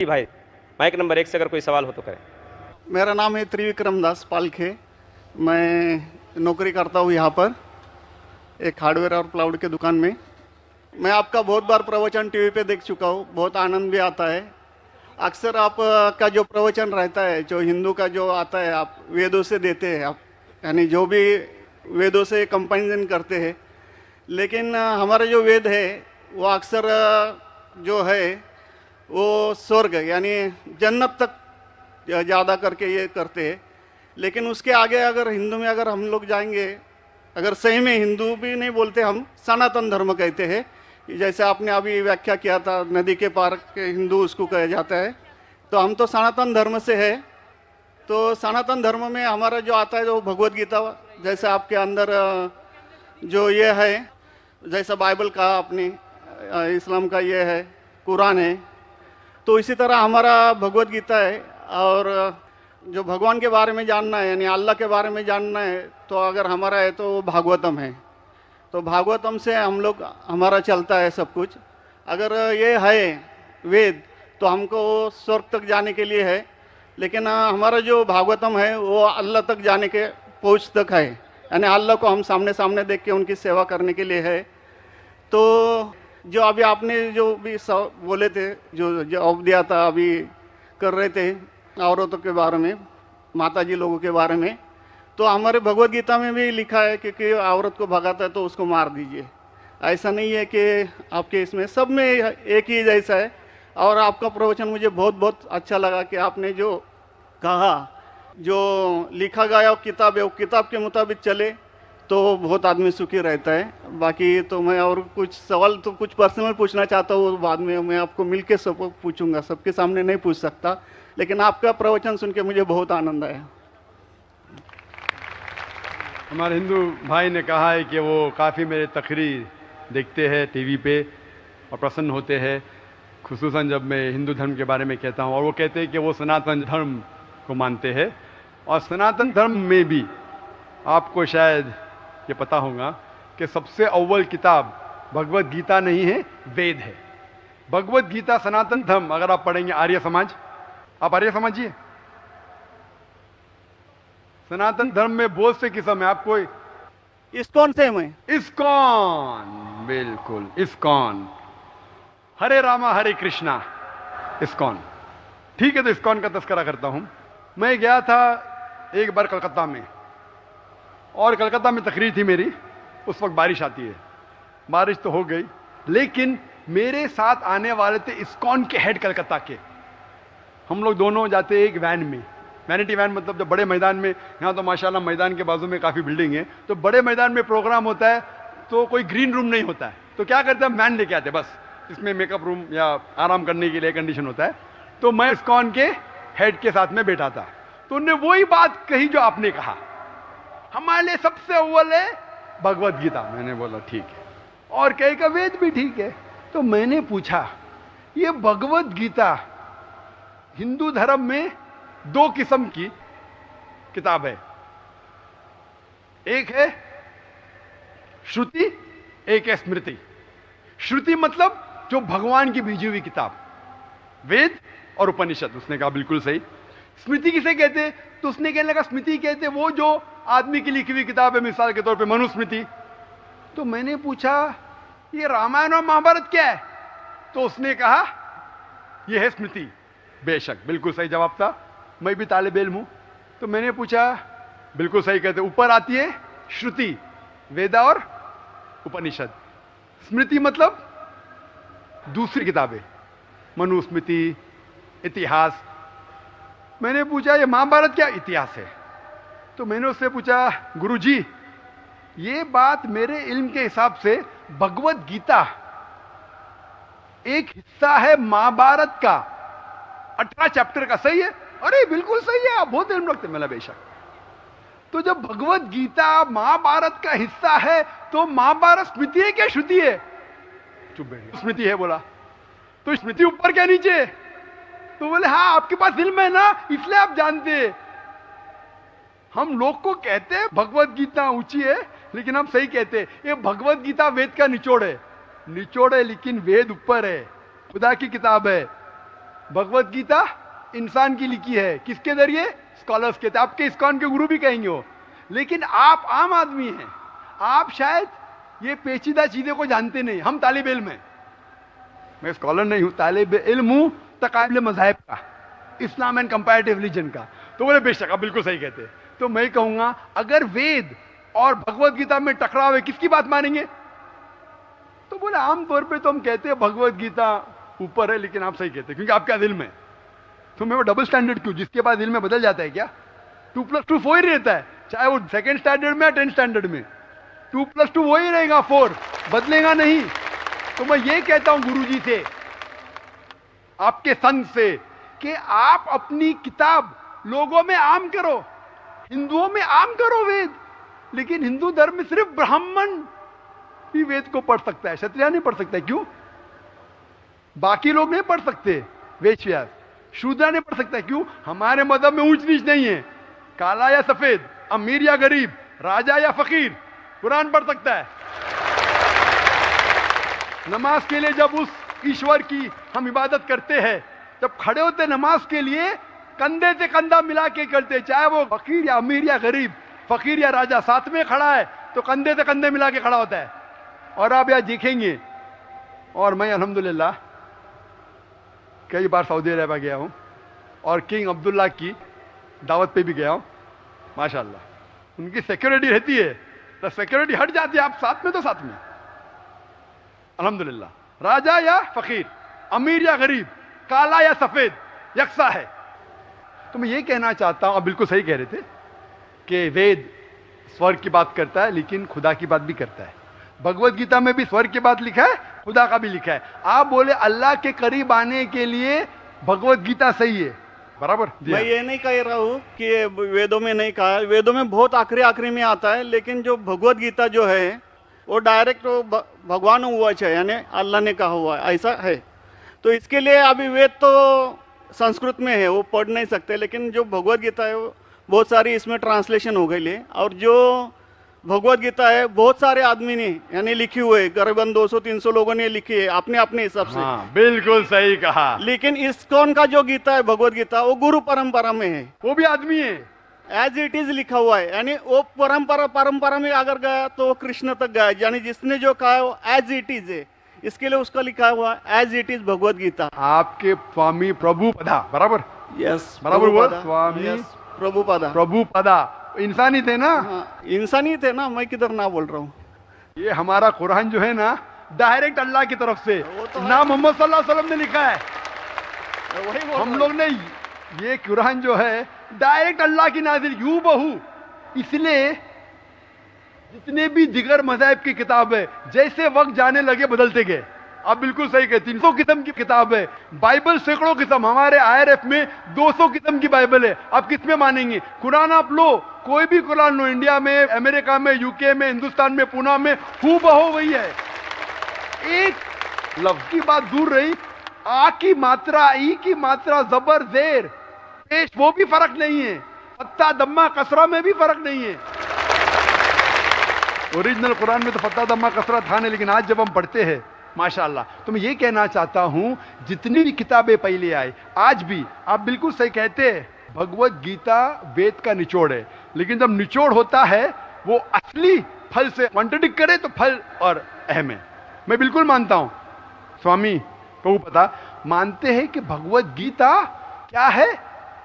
जी भाई, mike number 1 से अगर कोई सवाल हो तो करें। मेरा नाम है त्रिविक्रम दास पालखे। मैं नौकरी करता हूँ यहाँ पर एक हार्डवेयर और प्लाउड के दुकान में। मैं आपका बहुत बार प्रवचन टीवी पे देख चुका हूँ, बहुत आनंद भी आता है। अक्सर आप का जो प्रवचन रहता है, जो हिंदू का जो आता है, आप वेदों से देते हैं, आप यानी जो भी वेदों से कंपेरिजन करते हैं। लेकिन हमारा जो वेद है वो अक्सर जो है वो स्वर्ग यानी जन्नत तक ज़्यादा करके ये करते हैं। लेकिन उसके आगे अगर हिंदू में अगर हम लोग जाएंगे, अगर सही में हिंदू भी नहीं बोलते, हम सनातन धर्म कहते हैं। जैसे आपने अभी व्याख्या किया था, नदी के पार के हिंदू उसको कहा जाता है। तो हम तो सनातन धर्म से है। तो सनातन धर्म में हमारा जो आता है जो भगवत गीता, जैसे आपके अंदर जो ये है, जैसा बाइबल का आपने इस्लाम का ये है, कुरान है, तो इसी तरह हमारा भगवत गीता है। और जो भगवान के बारे में जानना है यानी अल्लाह के बारे में जानना है तो अगर हमारा है तो भागवतम है। तो भागवतम से हम लोग हमारा चलता है सब कुछ। अगर ये है वेद तो हमको स्वर्ग तक जाने के लिए है। लेकिन हमारा जो भागवतम है वो अल्लाह तक जाने के पहुँच तक है, यानी अल्लाह को हम सामने सामने देख के उनकी सेवा करने के लिए है। तो जो अभी आपने जो भी बोले थे, जो जवाब दिया था, अभी कर रहे थे औरतों के बारे में, माता जी लोगों के बारे में, तो हमारे भगवत गीता में भी लिखा है कि औरत को भगाता है तो उसको मार दीजिए। ऐसा नहीं है कि आपके इसमें सब में एक ही जैसा है। और आपका प्रवचन मुझे बहुत बहुत अच्छा लगा कि आपने जो कहा, जो लिखा गया किताब है वो किताब के मुताबिक चले तो बहुत आदमी सुखी रहता है। बाकी तो मैं और कुछ सवाल तो कुछ पर्सनल पूछना चाहता हूँ, बाद में मैं आपको मिलके सब पूछूंगा, सबके सामने नहीं पूछ सकता। लेकिन आपका प्रवचन सुन के मुझे बहुत आनंद आया। हमारे हिंदू भाई ने कहा है कि वो काफ़ी मेरे तकरीर देखते हैं टीवी पे और प्रसन्न होते हैं, खुसूसन जब मैं हिंदू धर्म के बारे में कहता हूँ। और वो कहते हैं कि वो सनातन धर्म को मानते हैं। और सनातन धर्म में भी आपको शायद ये पता होगा कि सबसे अव्वल किताब भगवत गीता नहीं है, वेद है। भगवत गीता सनातन धर्म अगर आप पढ़ेंगे, आर्य समाज, आप आर्य समझिए, सनातन धर्म में बहुत से किस्म है। आपको इस्कॉन से मैं इस्कॉन, बिल्कुल इस्कॉन, हरे रामा हरे कृष्णा, इस्कॉन, ठीक है। तो इस्कॉन का तस्करा करता हूं। मैं गया था एक बार कलकत्ता में, और कलकत्ता में तकरीर थी मेरी। उस वक्त बारिश आती है, बारिश तो हो गई, लेकिन मेरे साथ आने वाले थे इस्कॉन के हेड कलकत्ता के। हम लोग दोनों जाते एक वैन में, वैनिटी वैन, मतलब जब बड़े मैदान में, यहाँ तो माशाल्लाह मैदान के बाजू में काफ़ी बिल्डिंग है, तो बड़े मैदान में प्रोग्राम होता है तो कोई ग्रीन रूम नहीं होता है, तो क्या करते हैं, वैन लेके आते, बस इसमें मेकअप रूम या आराम करने के लिए कंडीशन होता है। तो मैं इस्कॉन के हेड के साथ में बैठा था, तो उन्होंने वही बात कही जो आपने कहा, हमारे लिए सबसे अव्वल है भगवत गीता। मैंने बोला ठीक है, और कई का वेद भी ठीक है। तो मैंने पूछा, ये भगवत गीता हिंदू धर्म में दो किस्म की किताब है, एक है श्रुति, एक है स्मृति। श्रुति मतलब जो भगवान की भेजी हुई किताब, वेद और उपनिषद। उसने कहा बिल्कुल सही। स्मृति किसे कहते हैं, तो उसने कहने लगा स्मृति कहते वो जो आदमी की लिखी हुई किताब है, मिसाल के तौर पे मनुस्मृति। तो मैंने पूछा ये रामायण और महाभारत क्या है, तो उसने कहा ये है स्मृति। बेशक बिल्कुल सही जवाब था, मैं भी तालिब इल्म हूं। तो मैंने पूछा, बिल्कुल सही कहते, ऊपर आती है श्रुति, वेदा और उपनिषद। स्मृति मतलब दूसरी किताबें, मनुस्मृति, इतिहास। मैंने पूछा ये महाभारत क्या इतिहास है। तो मैंने उससे पूछा, गुरुजी ये बात मेरे इल्म के हिसाब से भगवत गीता एक हिस्सा है महाभारत का, 18 चैप्टर का, सही है? अरे बिल्कुल सही है, आप बहुत इल्म रखते। मैंने बेशक। तो जब भगवत गीता महाभारत का हिस्सा है तो महाभारत स्मृति है क्या श्रुति है? चुप बैठ, स्मृति है बोला। तो स्मृति ऊपर क्या नीचे? तो बोले हाँ आपके पास इल्म है ना, इसलिए आप जानते। हम लोग को कहते हैं भगवत गीता ऊंची है, लेकिन हम सही कहते हैं ये भगवत गीता वेद का निचोड़ है। निचोड़ है लेकिन वेद ऊपर है, खुदा की किताब है। भगवत गीता इंसान की लिखी है, किसके जरिए? स्कॉलर्स के। आपके इस्कॉन के गुरु भी कहेंगे वो। लेकिन आप आम आदमी हैं, आप शायद ये पेचीदा चीजें को जानते नहीं। हम तालिब इल्म हैं, मैं स्कॉलर नहीं हूं, तालिब इल्म हूं तकाबले मज़ाहिब का, इस्लाम एंड कंपैरेटिव रिलीजन का। तो बोले बेशक, आप बिल्कुल सही कहते। तो मैं कहूंगा अगर वेद और भगवत गीता में टकराव है, किसकी बात मानेंगे? तो बोले आमतौर पे तो हम कहते हैं भगवत गीता ऊपर है, लेकिन आप सही कहते हैं क्योंकि आपके इल्म है। तो मैं वो डबल स्टैंडर्ड क्यों? जिसके बाद इल्म में बदल जाता है क्या? 2+2 4 ही रहता है, चाहे वो सेकंड स्टैंडर्ड में या 10th स्टैंडर्ड में 2+2 वही रहेगा, 4 बदलेगा नहीं। तो मैं ये कहता हूं गुरुजी से, आपके संत से, कि आप अपनी किताब लोगों में आम करो, हिंदुओं में आम करो वेद। लेकिन हिंदू धर्म में सिर्फ ब्राह्मण ही वेद को पढ़ सकता है, क्षत्रिय नहीं पढ़ सकता है। क्यों? बाकी लोग नहीं पढ़ सकते, वेद व्यास शूद्र नहीं पढ़ सकता है। क्यों? हमारे मजहब में ऊंच नीच नहीं है, काला या सफेद, अमीर या गरीब, राजा या फकीर कुरान पढ़ सकता है। नमाज के लिए जब उस ईश्वर की हम इबादत करते हैं, जब खड़े होते नमाज के लिए, कंधे से कंधा मिला के करते, चाहे वो फकीर या अमीर या गरीब, फकीर या राजा साथ में खड़ा है तो कंधे से कंधे मिला के खड़ा होता है। और आप यहां देखेंगे, और मैं अल्हम्दुलिल्लाह कई बार सऊदी अरब गया हूं और किंग अब्दुल्ला की दावत पे भी गया हूं, माशाल्लाह उनकी सिक्योरिटी रहती है, तो सिक्योरिटी हट जाती है, आप साथ में तो साथ में अल्हम्दुलिल्लाह, राजा या फकीर, अमीर या गरीब, काला या सफेद, यकसा है। तो मैं ये कहना चाहता हूं, आप बिल्कुल सही कह रहे थे कि वेद स्वर्ग की बात करता है लेकिन खुदा की बात भी करता है। भगवत गीता में भी स्वर्ग की बात लिखा है, खुदा का भी लिखा है। आप बोले अल्लाह के करीब आने के लिए भगवत गीता सही है, बराबर? मैं ये नहीं कह रहा हूँ कि ये वेदों में नहीं कहा है, वेदों में बहुत आखिरी में आता है, लेकिन जो भगवत गीता जो है वो डायरेक्ट भगवान हुआ है, यानी अल्लाह ने कहा हुआ है, ऐसा है। तो इसके लिए अभी वेद तो संस्कृत में है, वो पढ़ नहीं सकते, लेकिन जो भगवत गीता है वो बहुत सारी इसमें ट्रांसलेशन हो गई है। और जो भगवत गीता है बहुत सारे आदमी ने यानी लिखी हुई है, करीबन 200-300 लोगों ने लिखी है अपने अपने हिसाब से। हाँ, बिल्कुल सही कहा। लेकिन इस्कॉन का जो गीता है भगवत गीता, वो गुरु परंपरा में है, वो भी आदमी है, एज इट इज लिखा हुआ है। यानी वो परंपरा में अगर गया तो वो कृष्ण तक गया, यानी जिसने जो कहा है वो एज इट इज है, इसके लिए उसका लिखा हुआ as it is Bhagavad Gita. आपके स्वामी प्रभुपदा, बराबर? यस, बराबर हुआ, स्वामी प्रभुपदा। प्रभुपदा इंसानी थे ना? हाँ, इंसानी थे ना, मैं किधर ना बोल रहा हूँ। ये हमारा कुरान जो है ना, डायरेक्ट अल्लाह की तरफ से तो ना मोहम्मद सल्लल्लाहु अलैहि वसल्लम ने लिखा है, वही हम लोग ने। ये कुरान जो है डायरेक्ट अल्लाह की नाज़िल हूबहू। इसलिए जितने भी दिगर मज़ाहिब की किताब है, जैसे वक्त जाने लगे बदलते गए। आप बिल्कुल सही कहते, 300 किस्म की किताब है, बाइबल सैकड़ों किस्म, हमारे IRF में 200 किस्म की बाइबल है। आप किस में मानेंगे? कुरान आप लो, कोई भी कुरान लो, इंडिया में, अमेरिका में, यूके में, हिंदुस्तान में, पुणे में, हूबहू वही है। एक लफ्ज की बात दूर रही, आ की मात्रा, ई की मात्रा, जबर जेर पेश, वो भी फर्क नहीं है, फत्ता दम्मा कसरा में भी फर्क नहीं है। ओरिजिनल कुरान में तो फत्ता दम्मा कसरा था नहीं, लेकिन आज जब हम पढ़ते हैं माशाअल्लाह। तो मैं ये कहना चाहता हूं, जितनी भी किताबें पहले आई, आज भी आप बिल्कुल सही कहते हैं, भगवत गीता वेद का निचोड़ है। लेकिन जब निचोड़ होता है वो असली फल से कॉन्ट्रडिक्ट करे तो फल और अहम है। मैं बिल्कुल मानता हूं, स्वामी प्रभुपदा मानते हैं कि भगवत गीता क्या है?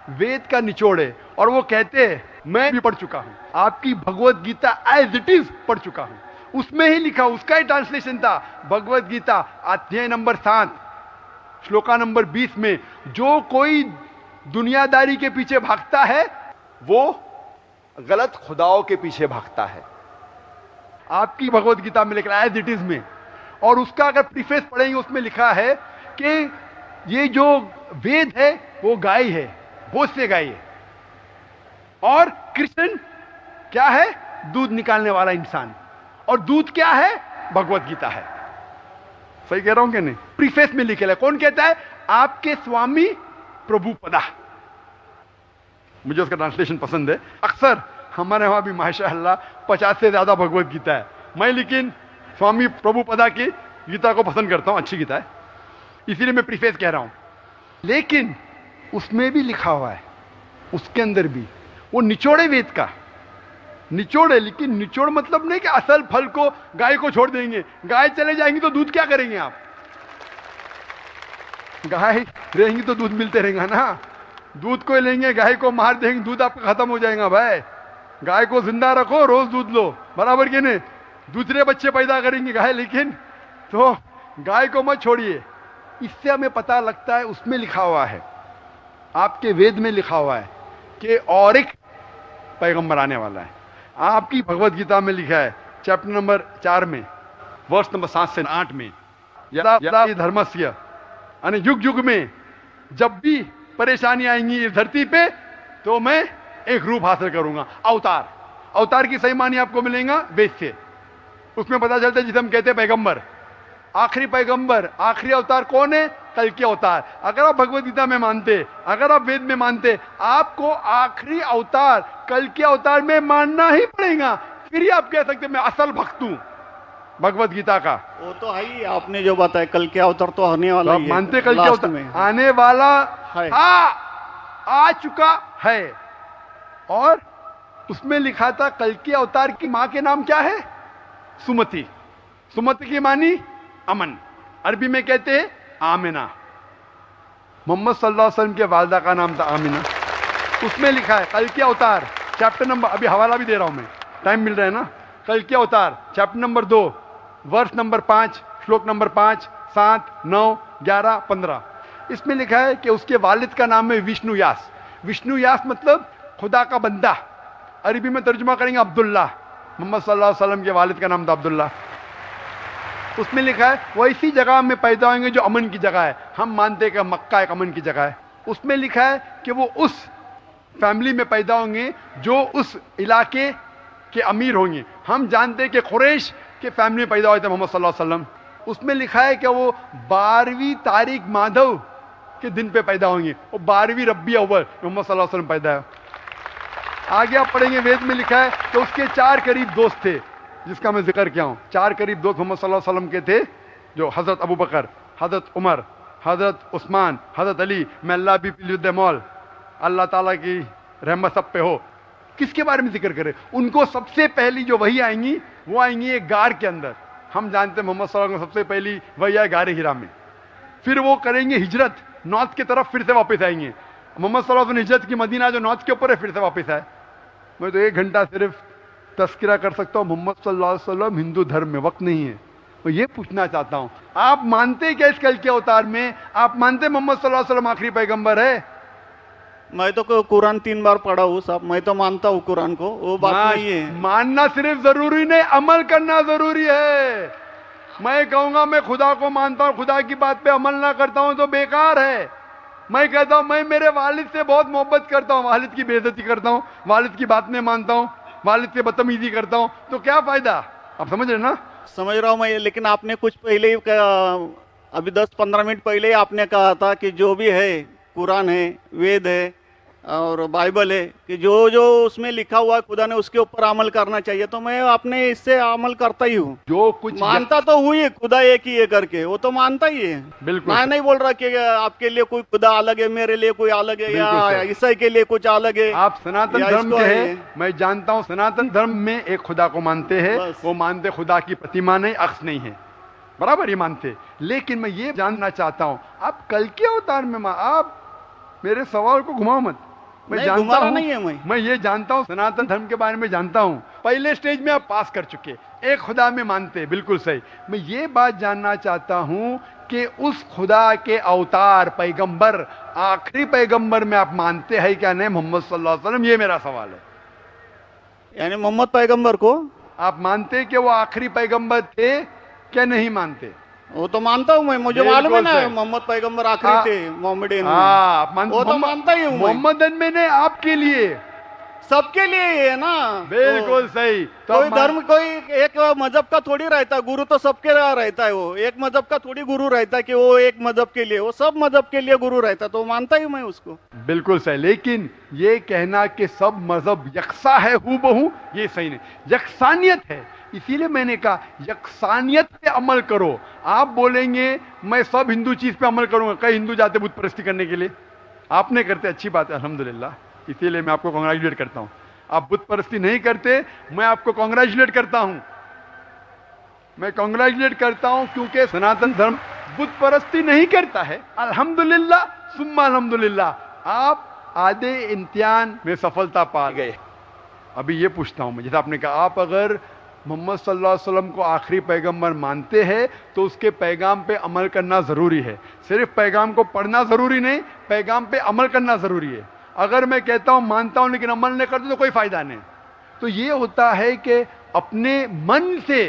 वेद का निचोड़ है। और वो कहते हैं, मैं भी पढ़ चुका हूं आपकी Bhagavad Gita as it is पढ़ चुका हूं, उसमें ही लिखा, उसका ही ट्रांसलेशन था। भगवत गीता अध्याय नंबर 7 श्लोका नंबर 20 में, जो कोई दुनियादारी के पीछे भागता है वो गलत खुदाओं के पीछे भागता है। आपकी भगवत गीता में लिखा एज इट इज में, और उसका अगर प्रीफेस पढ़ेंगे उसमें लिखा है कि ये जो वेद है वो गाय है, भोज से गाय है, और कृष्ण क्या है? दूध निकालने वाला इंसान, और दूध क्या है? भगवत गीता है। सही कह रहा हूं कि नहीं? प्रीफेस में लिखे है। कौन कहता है? आपके स्वामी प्रभुपदा। मुझे उसका ट्रांसलेशन पसंद है। अक्सर हमारे वहां भी माशाअल्लाह 50 से ज्यादा भगवत गीता है। मैं लेकिन स्वामी प्रभुपदा की गीता को पसंद करता हूं, अच्छी गीता है, इसीलिए मैं प्रीफेस कह रहा हूं। लेकिन उसमें भी लिखा हुआ है, उसके अंदर भी वो निचोड़े वेद का निचोड़ है। लेकिन निचोड़ मतलब नहीं कि असल फल को गाय को छोड़ देंगे, गाय चले जाएंगी तो दूध क्या करेंगे आप? गाय रहेंगी तो दूध मिलते रहेगा ना। दूध को लेंगे, गाय को मार देंगे, दूध आपका खत्म हो जाएगा भाई। गाय को जिंदा रखो, रोज दूध लो, बराबर के नहीं? दूसरे बच्चे पैदा करेंगे गाय, लेकिन तो गाय को मत छोड़िए। इससे हमें पता लगता है, उसमें लिखा हुआ है, आपके वेद में लिखा हुआ है कि और एक पैगंबर आने वाला है। आपकी भगवत गीता में लिखा है चैप्टर नंबर 4 में वर्ष नंबर 7 से 8 में, यदा यदा धर्मस्य, यानी युग युग में जब भी परेशानी आएंगी इस धरती पे तो मैं एक रूप हासिल करूंगा, अवतार। अवतार की सही मानी आपको मिलेगा वेद से। उसमें पता चलता है जिसे हम कहते हैं पैगंबर, आखिरी पैगंबर, आखिरी अवतार कौन है? कल के अवतार। अगर आप भगवत गीता में मानते, अगर आप वेद में मानते, आपको आखिरी अवतार कल के अवतार में मानना ही पड़ेगा, फिर ही आप कह सकते मैं असल भक्त हूं भगवत गीता का। वो तो है ही, आपने जो बताया कल के अवतार तो आने वाला तो ही है, मानते कल के लास्ट अवतार में आने वाला है। आ चुका है। और उसमें लिखा था कल के अवतार की मां के नाम क्या है? सुमति। सुमति की मानी अमन, अरबी में कहते हैं आमिना। मोहम्मद सल्लल्लाहु अलैहि वसल्लम के वालदा का नाम था आमिना। उसमें लिखा है कल के अवतार, चैप्टर नंबर, अभी हवाला भी दे रहा हूं मैं, टाइम मिल रहा है ना। कल के अवतार चैप्टर नंबर 2 वर्ष नंबर 5 श्लोक नंबर 5, 7, 9, 11, 15। इसमें लिखा है कि उसके वालिद का नाम है विष्णु यास। विष्णु यास मतलब खुदा का बंदा, अरबी में तर्जुमा करेंगे अब्दुल्ला। मोहम्मद सल्लल्लाहु अलैहि वसल्लम के वालिद का नाम था अब्दुल्ला। उसमें लिखा है वो इसी जगह में पैदा होंगे जो अमन की जगह है। हम मानते हैं कि मक्का एक अमन की जगह है। उसमें लिखा है कि वो उस फैमिली में पैदा होंगे जो उस इलाके के अमीर होंगे। हम जानते हैं कि कुरैश के फैमिली में पैदा हुए थे मोहम्मद सल्लल्लाहु अलैहि वसल्लम। उसमें लिखा है कि वो 12वीं तारीख माधव के दिन पे पैदा होंगे, वो 12वीं रब्बी अव्वल मोहम्मद सल्लल्लाहु अलैहि वसल्लम पैदा है। आगे आप पढ़ेंगे वेद में लिखा है कि उसके 4 करीब दोस्त थे, जिसका मैं जिक्र किया हूं। 4 करीब दोस्त मोहम्मद सल्लल्लाहु अलैहि वसल्लम के थे, जो हजरत अबू बकर, हजरत उमर, हजरत उस्मान, हजरत अली। मैं अल्लाह भी मौल, अल्लाह ताला की रहमत सब पे हो। किसके बारे में जिक्र करें? उनको सबसे पहली जो वही आएंगी वो आएंगी एक गार के अंदर। हम जानते हैं मोहम्मद सल्लल्लाहु अलैहि वसल्लम सबसे पहली वही आए गारे हिरा में। फिर वो करेंगे हिजरत, नॉर्थ की तरफ फिर से वापस आएंगे। मोहम्मद सल्लल्लाहु अलैहि वसल्लम हिजरत की मदीना जो नॉर्थ के ऊपर है, फिर से वापस आए। मैं तो 1 घंटा सिर्फ तस्करा कर सकता हूँ मोहम्मद सल्लल्लाहु अलैहि वसल्लम हिंदू धर्म में, वक्त नहीं है। मैं ये पूछना चाहता हूँ, आप मानते क्या इस कल के अवतार में? आप मानते मोहम्मद सल्लल्लाहु अलैहि वसल्लम आखिरी पैगंबर है? मैं तो कुरान 3 बार पढ़ा हूँ साहब, मैं तो मानता हूँ कुरान को, वो बात नहीं है। मानना सिर्फ जरूरी नहीं, अमल करना जरूरी है। मैं कहूंगा मैं खुदा को मानता हूँ, खुदा की बात पे अमल ना करता हूँ तो बेकार है। मैं कहता हूँ मैं मेरे वालिद से बहुत मोहब्बत करता हूँ, वालिद की बेइज्जती करता हूँ, वालिद की बात नहीं मानता हूँ, वालिद से बदतमीजी करता हूँ, तो क्या फायदा? आप समझ रहे ना? समझ रहा हूँ मैं, लेकिन आपने कुछ पहले ही अभी 10-15 मिनट पहले ही आपने कहा था कि जो भी है कुरान है, वेद है और बाइबल है, कि जो जो उसमें लिखा हुआ है खुदा ने उसके ऊपर अमल करना चाहिए। तो मैं अपने इससे अमल करता ही हूँ, जो कुछ मानता तो हुई है खुदा एक ही है करके, वो तो मानता ही है। बिल्कुल मैं नहीं बोल रहा कि आपके लिए कोई खुदा अलग है, मेरे लिए कोई अलग है, या ईसाई के लिए कुछ अलग है। आप सनातन धर्म के हैं, मैं जानता हूँ सनातन धर्म में एक खुदा को मानते हैं। वो मानते खुदा की प्रतिमा नहीं, अक्स नहीं है, बराबर ही मानते। लेकिन मैं ये जानना चाहता हूँ, आप कल के अवतार में आप मेरे सवाल को घुमाओ मत। मैं जानता हूं, नहीं है मैं ये जानता हूं, सनातन धर्म के बारे में जानता हूं। पहले स्टेज में आप पास कर चुके, एक खुदा में मानते, बिल्कुल सही। मैं ये बात जानना चाहता हूं कि उस खुदा के अवतार पैगंबर, आखिरी पैगंबर में आप मानते हैं क्या नहीं मोहम्मद सल्लल्लाहु अलैहि वसल्लम? ये मेरा सवाल है। यानी मोहम्मद पैगंबर को आप मानते कि वो आखिरी पैगंबर थे क्या नहीं मानते? वो तो मानता हूँ मैं, मुझे मालूम है ना मोहम्मद पैगंबर आखिरी थे मोहम्मदन में। वो तो मानता ही हूँ। मोहम्मदन में ने आपके लिए, सबके लिए है ना। बिल्कुल सही। तो कोई धर्म, कोई एक मजहब का थोड़ी रहता है गुरु, तो सबके रहता है। वो एक मजहब का थोड़ी गुरु रहता है कि वो एक मजहब के लिए, वो सब मजहब के लिए गुरु रहता है। तो मानता ही मैं उसको। बिल्कुल सही। लेकिन ये कहना कि सब मजहब यकसा है हूबहू, ये सही नहीं। यकसानियत है, इसीलिए मैंने कहा यकसानियत पे अमल करो। आप बोलेंगे मैं सब हिंदू चीज पे अमल करूंगा, कई हिंदू जाते बुत परस्ती करने के लिए, आपने करते, अच्छी बात है अल्हम्दुलिल्लाह, इसीलिए मैं आपको कॉन्ग्रेचुलेट करता हूं। आप बुत परस्ती नहीं करते, मैं आपको कॉन्ग्रेचुलेट करता हूं, मैं कॉन्ग्रेचुलेट करता हूं, क्योंकि सनातन धर्म बुत परस्ती नहीं करता है। अल्हम्दुलिल्लाह सुम्मा अल्हम्दुलिल्लाह आप आधे इम्तिहान में सफलता पा गए। अभी ये पूछता हूं मैं, जैसे आपने कहा आप अगर मोहम्मद सल्लल्लाहु अलैहि वसल्लम को आखिरी पैगंबर मानते हैं तो उसके पैगाम पे अमल करना ज़रूरी है। सिर्फ पैगाम को पढ़ना ज़रूरी नहीं, पैगाम पे अमल करना ज़रूरी है। अगर मैं कहता हूं मानता हूं लेकिन अमल नहीं करता तो कोई फ़ायदा नहीं। तो ये होता है कि अपने मन से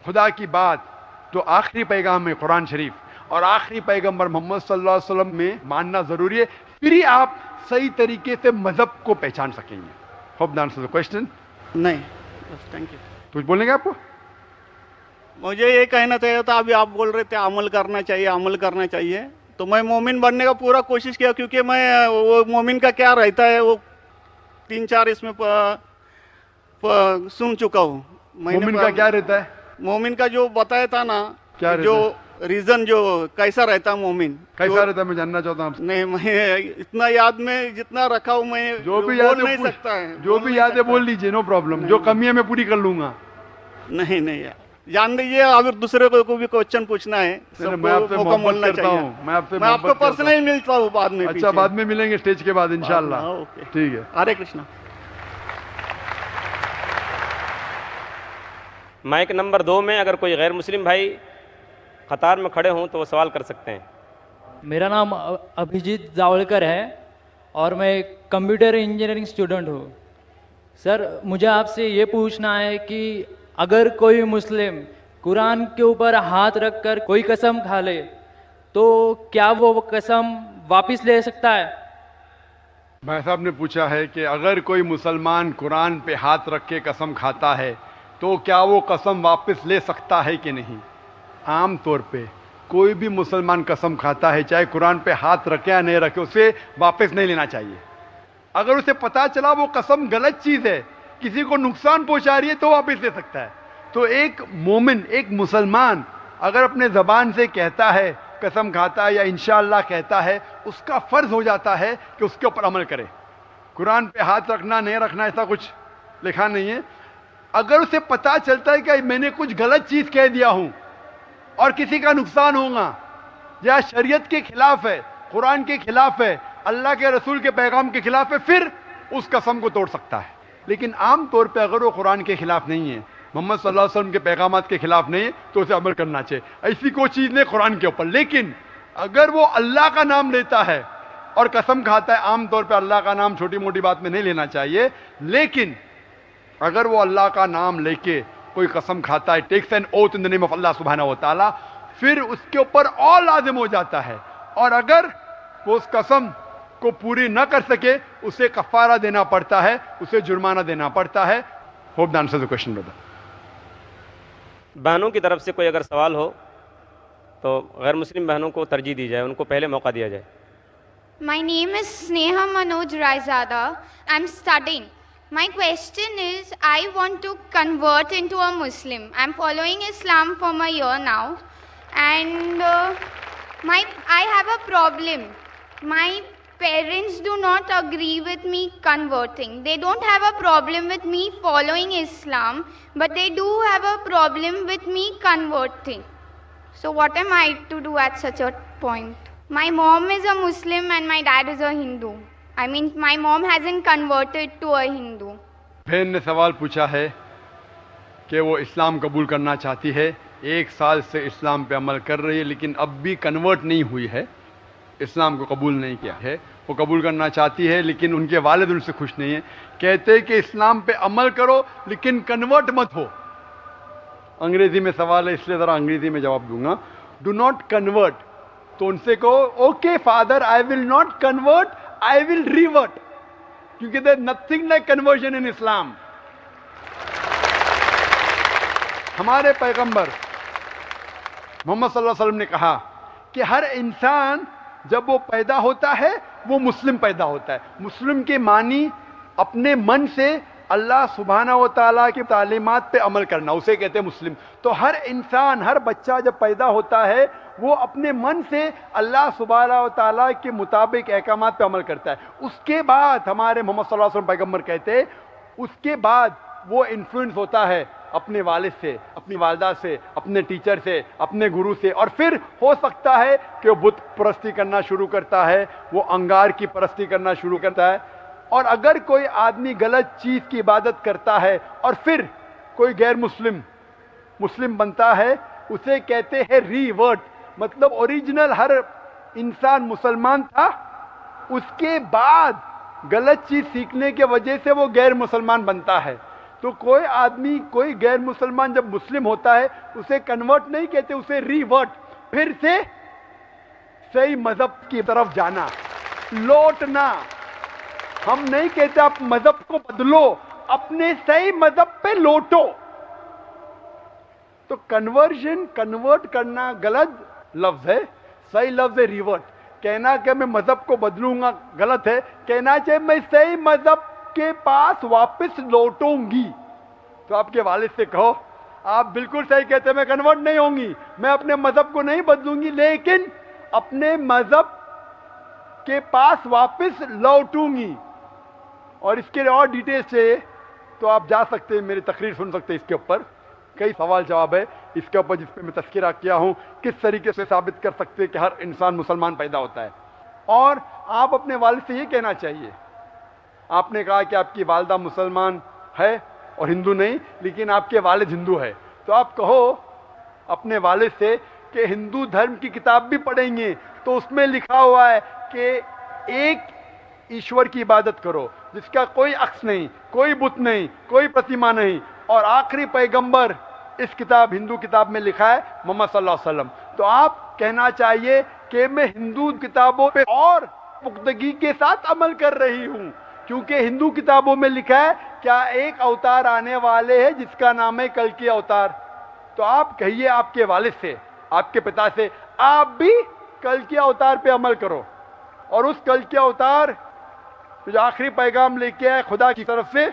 खुदा की बात जो आखिरी पैगाम है कुरान शरीफ और आखिरी पैगंबर मोहम्मद सल्लल्लाहु अलैहि वसल्लम में मानना ज़रूरी है, फिर ही आप सही तरीके से मज़हब को पहचान सकेंगे। Hope the answer the question. नहीं, बस थैंक यू। कुछ बोलने का आपको? मुझे ये कहना चाहिए था, अभी आप बोल रहे थे अमल करना चाहिए, अमल करना चाहिए, तो मैं मोमिन बनने का पूरा कोशिश किया, क्योंकि मैं वो मोमिन का क्या रहता है वो 3-4 इसमें सुन चुका हूँ। मोमिन का क्या रहता है? मोमिन का जो बताया था ना, क्या जो रीजन जो कैसा रहता है मोमिन, कैसा रहता है मैं जानना चाहता हूँ आपसे। नहीं, मैं इतना याद में जितना रखा हूँ मैं जो भी बोल याद नहीं सकता है, जो भी याद है बोल लीजिए, नो प्रॉब्लम। जो कमी है मैं पूरी कर लूंगा। नहीं नहीं यार, जान दीजिए, अगर दूसरे को भी क्वेश्चन पूछना है मैं आपसे मोहब्बत करता हूँ, मैं आपको पर्सनली मिलता हूँ बाद में। अच्छा, बाद में मिलेंगे स्टेज के बाद इंशाल्लाह। ओके, ठीक है। हरे कृष्णा। माइक नंबर 2 में अगर कोई गैर मुस्लिम भाई कतार में खड़े हों तो वो सवाल कर सकते हैं। मेरा नाम अभिजीत जावलकर है और मैं कंप्यूटर इंजीनियरिंग स्टूडेंट हूँ। सर, मुझे आपसे ये पूछना है कि अगर कोई मुस्लिम कुरान के ऊपर हाथ रखकर कोई कसम खा ले तो क्या वो कसम वापस ले सकता है? भाई साहब ने पूछा है कि अगर कोई मुसलमान कुरान पे हाथ रख के कसम खाता है तो क्या वो कसम वापस ले सकता है कि नहीं। आम तौर पे कोई भी मुसलमान कसम खाता है, चाहे कुरान पे हाथ रखे या नहीं रखे, उसे वापस नहीं लेना चाहिए। अगर उसे पता चला वो कसम गलत चीज़ है, किसी को नुकसान पहुंचा रही है, तो वापस ले सकता है। तो एक मोमिन, एक मुसलमान अगर अपने ज़बान से कहता है, कसम खाता है या इंशाअल्लाह कहता है, उसका फ़र्ज़ हो जाता है कि उसके ऊपर अमल करे। कुरान पे हाथ रखना नहीं रखना ऐसा कुछ लिखा नहीं है। अगर उसे पता चलता है कि मैंने कुछ गलत चीज़ कह दिया हूँ और किसी का नुकसान होगा या शरीयत के खिलाफ है, कुरान के खिलाफ है, अल्लाह के रसूल के पैगाम के खिलाफ है, फिर उस कसम को तोड़ सकता है। लेकिन आम तौर पे अगर वो कुरान के खिलाफ नहीं है, मोहम्मद सल्लल्लाहु अलैहि वसल्लम के पैगामात के खिलाफ नहीं है, तो उसे अमल करना चाहिए। ऐसी कोई चीज़ नहीं कुरान के ऊपर। लेकिन अगर वो अल्लाह का नाम लेता है और कसम खाता है, आम तौर पर अल्लाह का नाम छोटी मोटी बात में नहीं लेना चाहिए, लेकिन अगर वो अल्लाह का नाम लेके कोई कसम खाता है, takes an oath in the name of Allah सुब्हानहू व तआला, फिर उसके ऊपर और लाजिम हो जाता है। और अगर वो उस कसम को पूरी न कर सके, उसे कफारा देना पड़ता है, उसे जुर्माना देना पड़ता है। Hope the answer the question brother. बहनों की तरफ से कोई अगर सवाल हो तो गैर मुस्लिम बहनों को तरजीह दी जाए, उनको पहले मौका दिया जाए। My name is Sneha Manoj Raizada. I'm studying. My question is, I want to convert into a Muslim. I'm following Islam for a year now, and I have a problem. My parents do not agree with me converting. They don't have a problem with me following Islam, but they do have a problem with me converting. So what am I to do at such a point? My mom is a Muslim and my dad is a Hindu. I mean, my mom hasn't converted to a Hindu. बहन ने सवाल पूछा है कि वो इस्लाम कबूल करना चाहती है, 1 साल से इस्लाम पे अमल कर रही है, लेकिन अब भी कन्वर्ट नहीं हुई है, इस्लाम को कबूल नहीं किया है। वो कबूल करना चाहती है लेकिन उनके वालिद उनसे खुश नहीं है, कहते हैं कि इस्लाम पे अमल करो लेकिन कन्वर्ट मत हो। अंग्रेजी में सवाल है इसलिए ज़रा अंग्रेजी में जवाब दूंगा। डू नॉट कन्वर्ट, तो उनसे कहो okay father, I will not convert, I will revert, क्योंकि there nothing like conversion in Islam. हमारे पैगंबर मोहम्मद सल्लल्लाहु अलैहि वसल्लम ने कहा कि हर इंसान जब वो पैदा होता है वो मुस्लिम पैदा होता है। मुस्लिम के मानी अपने मन से अल्लाह सुभाना व ताला की तालीमात पे अमल करना, उसे कहते हैं मुस्लिम। तो हर इंसान, हर बच्चा जब पैदा होता है वो अपने मन से अल्लाह सुभाना व ताला के मुताबिक अहकामात पे अमल करता है। उसके बाद हमारे मोहम्मद सल्लल्लाहु अलैहि वसल्लम पैगम्बर कहते हैं, उसके बाद वो इन्फ्लुएंस होता है अपने वालिद से, अपनी वालदा से, अपने टीचर से, अपने गुरु से, और फिर हो सकता है कि वो बुत परस्ती करना शुरू करता है, वो अंगार की परस्ती करना शुरू करता है। और अगर कोई आदमी गलत चीज़ की इबादत करता है और फिर कोई गैर मुस्लिम बनता है, उसे कहते हैं रीवर्ट। मतलब ओरिजिनल हर इंसान मुसलमान था, उसके बाद गलत चीज़ सीखने के वजह से वो गैर मुसलमान बनता है। तो कोई आदमी, कोई गैर मुसलमान जब मुस्लिम होता है उसे कन्वर्ट नहीं कहते, उसे रीवर्ट, फिर से सही मजहब की तरफ जाना, लौटना। हम नहीं कहते आप मजहब को बदलो, अपने सही मजहब पे लौटो। तो कन्वर्ट करना गलत लफ्ज है, सही लफ्ज है रिवर्ट। कहना कि मैं मजहब को बदलूंगा गलत है, कहना चाहिए मैं सही मजहब के पास वापस लौटूंगी। तो आपके वालिद से कहो, आप बिल्कुल सही कहते हैं, मैं कन्वर्ट नहीं होंगी, मैं अपने मजहब को नहीं बदलूंगी, लेकिन अपने मजहब के पास वापस लौटूंगी। और इसके लिए और डिटेल्स चाहिए तो आप जा सकते हैं, मेरी तकरीर सुन सकते हैं। इसके ऊपर कई सवाल जवाब है इसके ऊपर, जिस पे मैं तस्करा किया हूँ, किस तरीके से साबित कर सकते हैं कि हर इंसान मुसलमान पैदा होता है। और आप अपने वालिद से ये कहना चाहिए, आपने कहा कि आपकी वालदा मुसलमान है और हिंदू नहीं, लेकिन आपके वालिद हिंदू है, तो आप कहो अपने वालिद से कि हिंदू धर्म की किताब भी पढ़ेंगे तो उसमें लिखा हुआ है कि एक ईश्वर की इबादत करो जिसका कोई अक्स नहीं, कोई बुत नहीं, कोई प्रतिमा नहीं, और आखिरी पैगंबर इस किताब, हिंदू किताब में लिखा है मोहम्मद सल्लल्लाहु अलैहि वसल्लम। तो आप कहना चाहिए कि मैं हिंदू किताबों पे और पुख्तगी के साथ अमल कर रही हूँ, क्योंकि हिंदू किताबों में लिखा है क्या एक अवतार आने वाले हैं जिसका नाम है कल की अवतार। तो आप कहिए आपके वालिद से, आपके पिता से, आप भी कल के अवतार पे अमल करो, और उस कल के अवतार जो आखिरी पैगाम लेके आए खुदा की तरफ से,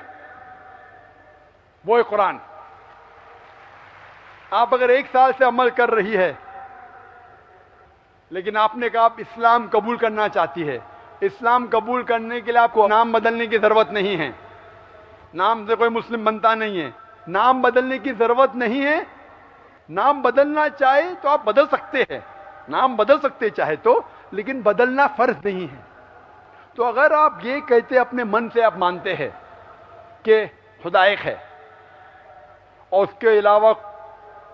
वो है कुरान। आप अगर 1 साल से अमल कर रही है, लेकिन आपने कहा आप इस्लाम कबूल करना चाहती है, इस्लाम कबूल करने के लिए आपको नाम बदलने की ज़रूरत नहीं है, नाम से कोई मुस्लिम बनता नहीं है, नाम बदलने की ज़रूरत नहीं है। नाम बदलना चाहे तो आप बदल सकते हैं, नाम बदल सकते चाहे तो, लेकिन बदलना फ़र्ज नहीं है। तो अगर आप ये कहते अपने मन से, आप मानते हैं कि खुदा एक है और उसके अलावा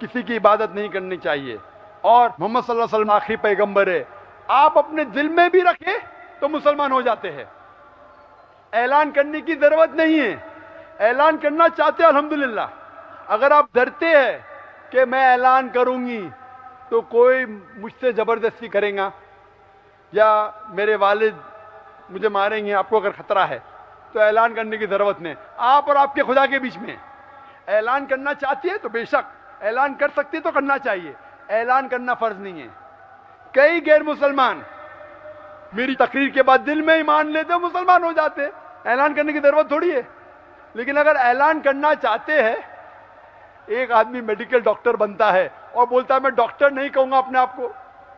किसी की इबादत नहीं करनी चाहिए, और मोहम्मद सल्लल्लाहु अलैहि वसल्लम आखिरी पैगंबर है, आप अपने दिल में भी रखें तो मुसलमान हो जाते हैं। ऐलान करने की ज़रूरत नहीं है, ऐलान करना चाहते हैं अल्हम्दुलिल्लाह। अगर आप डरते हैं कि मैं ऐलान करूंगी तो कोई मुझसे ज़बरदस्ती करेगा या मेरे वालिद मुझे मारेंगे, आपको अगर खतरा है तो ऐलान करने की ज़रूरत नहीं। आप और आपके खुदा के बीच में ऐलान करना चाहती है तो बेशक ऐलान कर सकती है, तो करना चाहिए, ऐलान करना फ़र्ज नहीं है। कई गैर मुसलमान मेरी तकरीर के बाद दिल में ही मान लेते, मुसलमान हो जाते, ऐलान करने की ज़रूरत थोड़ी है। लेकिन अगर ऐलान करना चाहते हैं, एक आदमी मेडिकल डॉक्टर बनता है और बोलता है मैं डॉक्टर नहीं कहूँगा अपने आप को,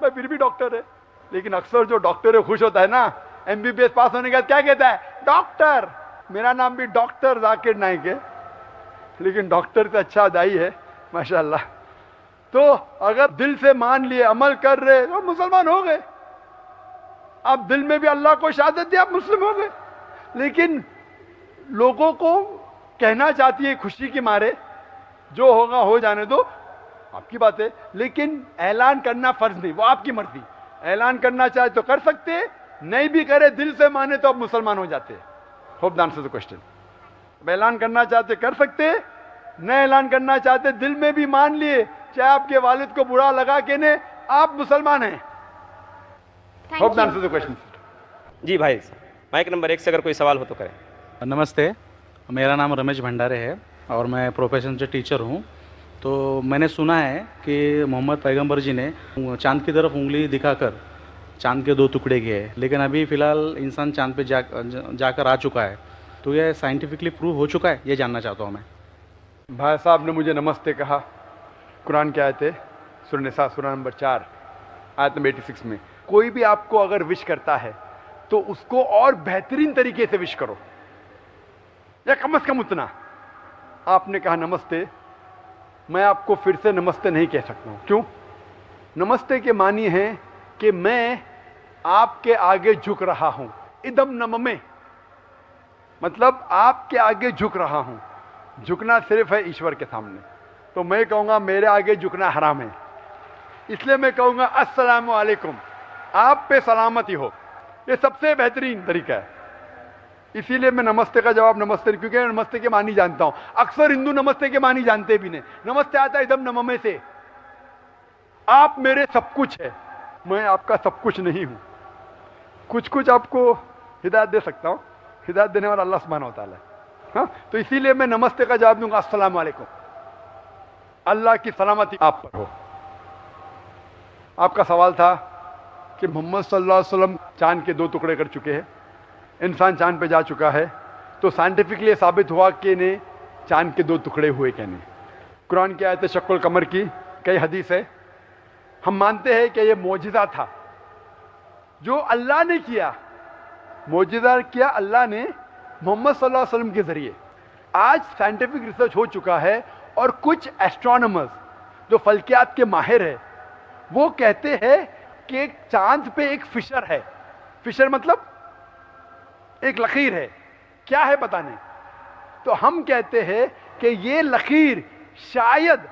मैं फिर भी डॉक्टर है। लेकिन अक्सर जो डॉक्टर है खुश होता है ना, MBBS पास होने के बाद क्या कहता है, डॉक्टर, मेरा नाम भी डॉक्टर जाकिर नाइक है, लेकिन डॉक्टर से अच्छा दाई है माशाल्लाह। तो अगर दिल से मान लिए, अमल कर रहे, तो मुसलमान हो गए। आप दिल में भी अल्लाह को शहादत दिया, आप मुस्लिम हो गए। लेकिन लोगों को कहना चाहती है खुशी के मारे, जो होगा हो जाने दो, आपकी बात है, लेकिन ऐलान करना फर्ज नहीं, वो आपकी मर्जी। ऐलान करना चाहे तो कर सकते, नहीं भी करे, दिल से माने तो आप मुसलमान हो जाते। Hope the answer the question. ऐलान करना चाहते कर सकते, न ऐलान करना चाहते दिल में भी मान लिए, चाहे आपके वालिद को बुरा लगा के ने, आप मुसलमान हैं। Hope the answer the question. जी भाई, माइक नंबर 1 से अगर कोई सवाल हो तो करें। नमस्ते, मेरा नाम रमेश भंडारे है और मैं प्रोफेशन से टीचर हूँ। तो मैंने सुना है कि मोहम्मद पैगंबर जी ने चांद की तरफ उंगली दिखाकर चांद के 2 टुकड़े किए, लेकिन अभी फ़िलहाल इंसान चांद पे जाकर आ चुका है। तो ये साइंटिफिकली प्रूव हो चुका है, ये जानना चाहता हूँ मैं। भाई साहब ने मुझे नमस्ते कहा, कुरान की आयत है सूरह निसा सूरह नंबर 4 आयत नंबर 86 में, कोई भी आपको अगर विश करता है तो उसको और बेहतरीन तरीके से विश करो, या कम से कम उतना। आपने कहा नमस्ते, मैं आपको फिर से नमस्ते नहीं कह सकता हूं। क्यों? नमस्ते के मानी है कि मैं आपके आगे झुक रहा हूं, इदम नममे, मतलब आपके आगे झुक रहा हूं। झुकना सिर्फ है ईश्वर के सामने, तो मैं कहूंगा मेरे आगे झुकना हराम है, इसलिए मैं कहूंगा अस्सलामु अलैकुम, आप पे सलामती हो। ये सबसे बेहतरीन तरीका है। इसीलिए मैं नमस्ते का जवाब नमस्ते, क्योंकि मैं नमस्ते के मानी जानता हूं। अक्सर हिंदू नमस्ते के मानी जानते भी नहीं। नमस्ते आता है इदम नममे से, आप मेरे सब कुछ है, मैं आपका सब कुछ नहीं हूं। कुछ कुछ आपको हिदायत दे सकता हूं, हिदायत देने वाला अल्लाह सुब्हानहू व तआला है। हाँ, तो इसीलिए मैं नमस्ते का जवाब दूंगा अस्सलाम वालेकुम, अल्लाह की सलामती आप पर हो। आपका सवाल था कि मोहम्मद सल्लल्लाहु अलैहि वसल्लम चांद के 2 टुकड़े कर चुके हैं, इंसान चांद पे जा चुका है, तो साइंटिफिकली साबित हुआ कि ने चांद के 2 टुकड़े हुए क्या नहीं। कुरान की आयत शक्ल कमर की कई हदीस है। हम मानते हैं कि यह मोजिज़ा था जो अल्लाह ने किया, मोजिज़ा किया अल्लाह ने मोहम्मद सल्लल्लाहु अलैहि वसल्लम के जरिए। आज साइंटिफिक रिसर्च हो चुका है और कुछ एस्ट्रोनॉमर्स जो फल्कियात के माहिर है वो कहते हैं कि चांद पे एक फिशर है। फिशर मतलब एक लकीर है, क्या है पता नहीं। तो हम कहते हैं कि ये लकीर शायद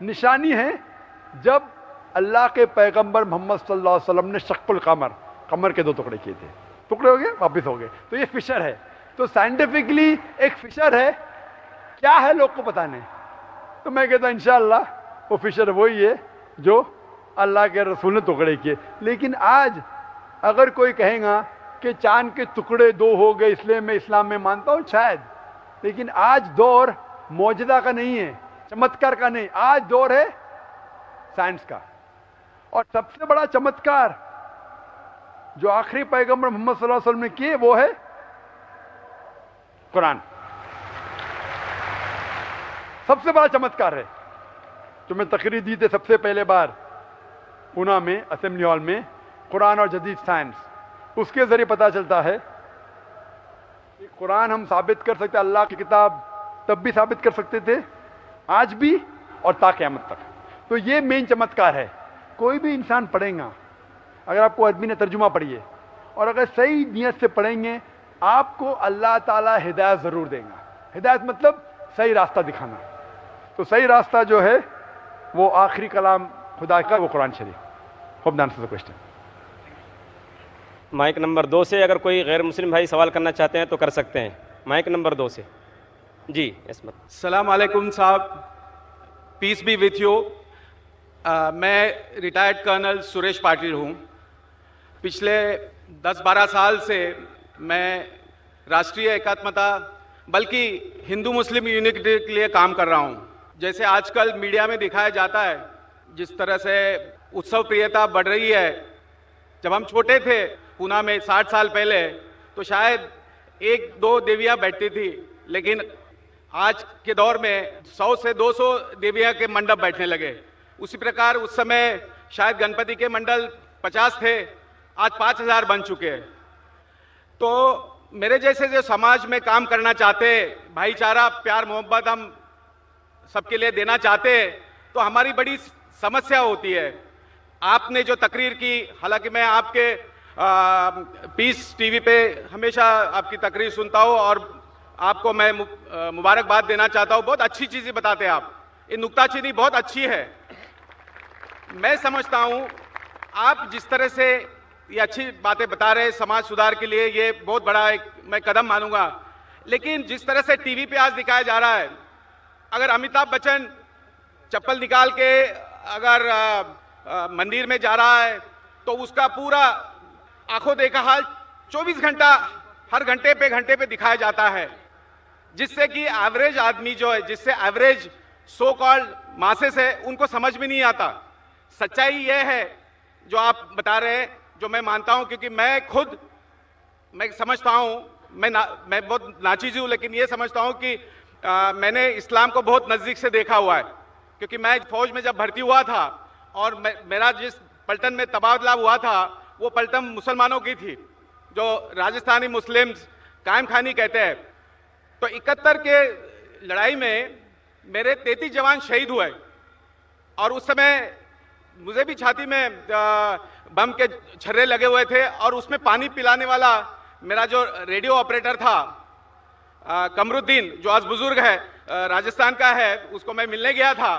निशानी है जब अल्लाह के पैगंबर मोहम्मद सल्लल्लाहु अलैहि वसल्लम ने शक्ल कमर, कमर के 2 टुकड़े किए थे, टुकड़े हो गए वापिस हो गए, तो ये फिशर है। तो साइंटिफिकली एक फिशर है, क्या है लोग को पता नहीं। तो मैं कहता इंशाअल्लाह वो फिशर वही है जो अल्लाह के रसूल ने टुकड़े किए। लेकिन आज अगर कोई कहेगा कि चांद के टुकड़े 2 हो गए इसलिए मैं इस्लाम में मानता हूं, शायद, लेकिन आज दौर मौजदा का नहीं है, चमत्कार का नहीं, आज दौर है साइंस का। और सबसे बड़ा चमत्कार जो आखिरी पैगंबर मोहम्मद सल्लल्लाहु अलैहि वसल्लम ने किए वो है कुरान। सबसे बड़ा चमत्कार है जो मैं तकरीर दी थी सबसे पहले बार पूना में असेंबली हॉल में, कुरान और जदीद साइंस, उसके जरिए पता चलता है कि कुरान हम साबित कर सकते, अल्लाह की किताब तब भी साबित कर सकते थे, आज भी और ता क़यामत तक। तो ये मेन चमत्कार है। कोई भी इंसान पढ़ेगा, अगर आपको अरबी ने तर्जुमा पढ़िए और अगर सही नियत से पढ़ेंगे, आपको अल्लाह ताला हिदायत ज़रूर देगा। हिदायत मतलब सही रास्ता दिखाना। तो सही रास्ता जो है वो आखिरी कलाम खुदा का, वो कुरान शरीफ। Hope that answers the question. Mike number 2 से अगर कोई गैर मुस्लिम भाई सवाल करना चाहते हैं तो कर सकते हैं। माइक नंबर 2 से जी इसमत। सलाम अलैकुम साहब, पीस बी विथ यू। मैं रिटायर्ड कर्नल सुरेश पाटिल हूँ। पिछले 10-12 साल से मैं राष्ट्रीय एकात्मता बल्कि हिंदू मुस्लिम यूनिटी के लिए काम कर रहा हूँ। जैसे आजकल मीडिया में दिखाया जाता है, जिस तरह से उत्सव प्रियता बढ़ रही है। जब हम छोटे थे पूना में 60 साल पहले, तो शायद 1-2 देवियाँ बैठती थी, लेकिन आज के दौर में 100 से 200 देवियाँ के मंडप बैठने लगे। उसी प्रकार उस समय शायद गणपति के मंडल 50 थे, आज 5000 बन चुके हैं। तो मेरे जैसे जो समाज में काम करना चाहते, भाईचारा प्यार मोहब्बत हम सबके लिए देना चाहते, तो हमारी बड़ी समस्या होती है। आपने जो तकरीर की, हालांकि मैं आपके पीस टीवी पे हमेशा आपकी तकरीर सुनता हूँ और आपको मैं मुबारकबाद देना चाहता हूँ। बहुत अच्छी चीज़ें बताते हैं आप, ये नुक्ताचीनी बहुत अच्छी है। मैं समझता हूँ आप जिस तरह से ये अच्छी बातें बता रहे हैं समाज सुधार के लिए, ये बहुत बड़ा एक मैं कदम मानूंगा। लेकिन जिस तरह से टीवी पे आज दिखाया जा रहा है, अगर अमिताभ बच्चन चप्पल निकाल के अगर मंदिर में जा रहा है तो उसका पूरा आंखों देखा हाल 24 घंटा हर घंटे पे दिखाया जाता है, जिससे कि एवरेज आदमी जो है, जिससे एवरेज सो कॉल्ड मासेस है, उनको समझ में नहीं आता। सच्चाई यह है जो आप बता रहे हैं, जो मैं मानता हूं, क्योंकि मैं खुद मैं समझता हूं मैं बहुत नाचीज हूँ, लेकिन ये समझता हूँ कि मैंने इस्लाम को बहुत नज़दीक से देखा हुआ है, क्योंकि मैं फौज में जब भर्ती हुआ था और मेरा जिस पलटन में तबादला हुआ था वो पलटन मुसलमानों की थी, जो राजस्थानी मुस्लिम्स कायम खानी कहते हैं। तो 71 के लड़ाई में मेरे 33 जवान शहीद हुए और उस समय मुझे भी छाती में बम के छर्रे लगे हुए थे और उसमें पानी पिलाने वाला मेरा जो रेडियो ऑपरेटर था कमरुद्दीन, जो आज बुजुर्ग है, राजस्थान का है, उसको मैं मिलने गया था।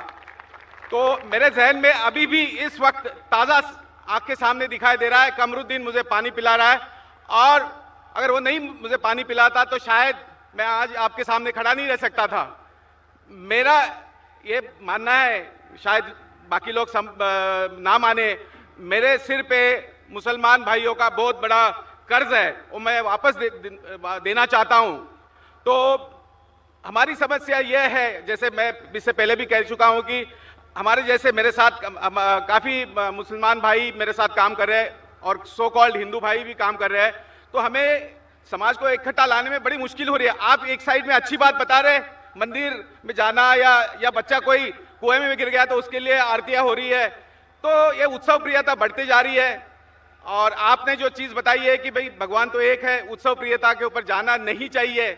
तो मेरे जहन में अभी भी इस वक्त ताज़ा आँख के सामने दिखाई दे रहा है, कमरुद्दीन मुझे पानी पिला रहा है, और अगर वो नहीं मुझे पानी पिलाता तो शायद मैं आज आपके सामने खड़ा नहीं रह सकता था। मेरा ये मानना है, शायद बाकी लोग ना माने, मेरे सिर पे मुसलमान भाइयों का बहुत बड़ा कर्ज है, वो मैं वापस देना चाहता हूँ। तो हमारी समस्या ये है, जैसे मैं इससे पहले भी कह चुका हूँ कि हमारे जैसे मेरे साथ काफ़ी मुसलमान भाई मेरे साथ काम कर रहे हैं और सो कॉल्ड हिंदू भाई भी काम कर रहे हैं, तो हमें समाज को इकट्ठा लाने में बड़ी मुश्किल हो रही है। आप एक साइड में अच्छी बात बता रहे, मंदिर में जाना या बच्चा कोई कुएं में गिर गया तो उसके लिए आरतियां हो रही है, तो ये उत्सव प्रियता बढ़ती जा रही है। और आपने जो चीज़ बताई है कि भाई भगवान तो एक है, उत्सव प्रियता के ऊपर जाना नहीं चाहिए,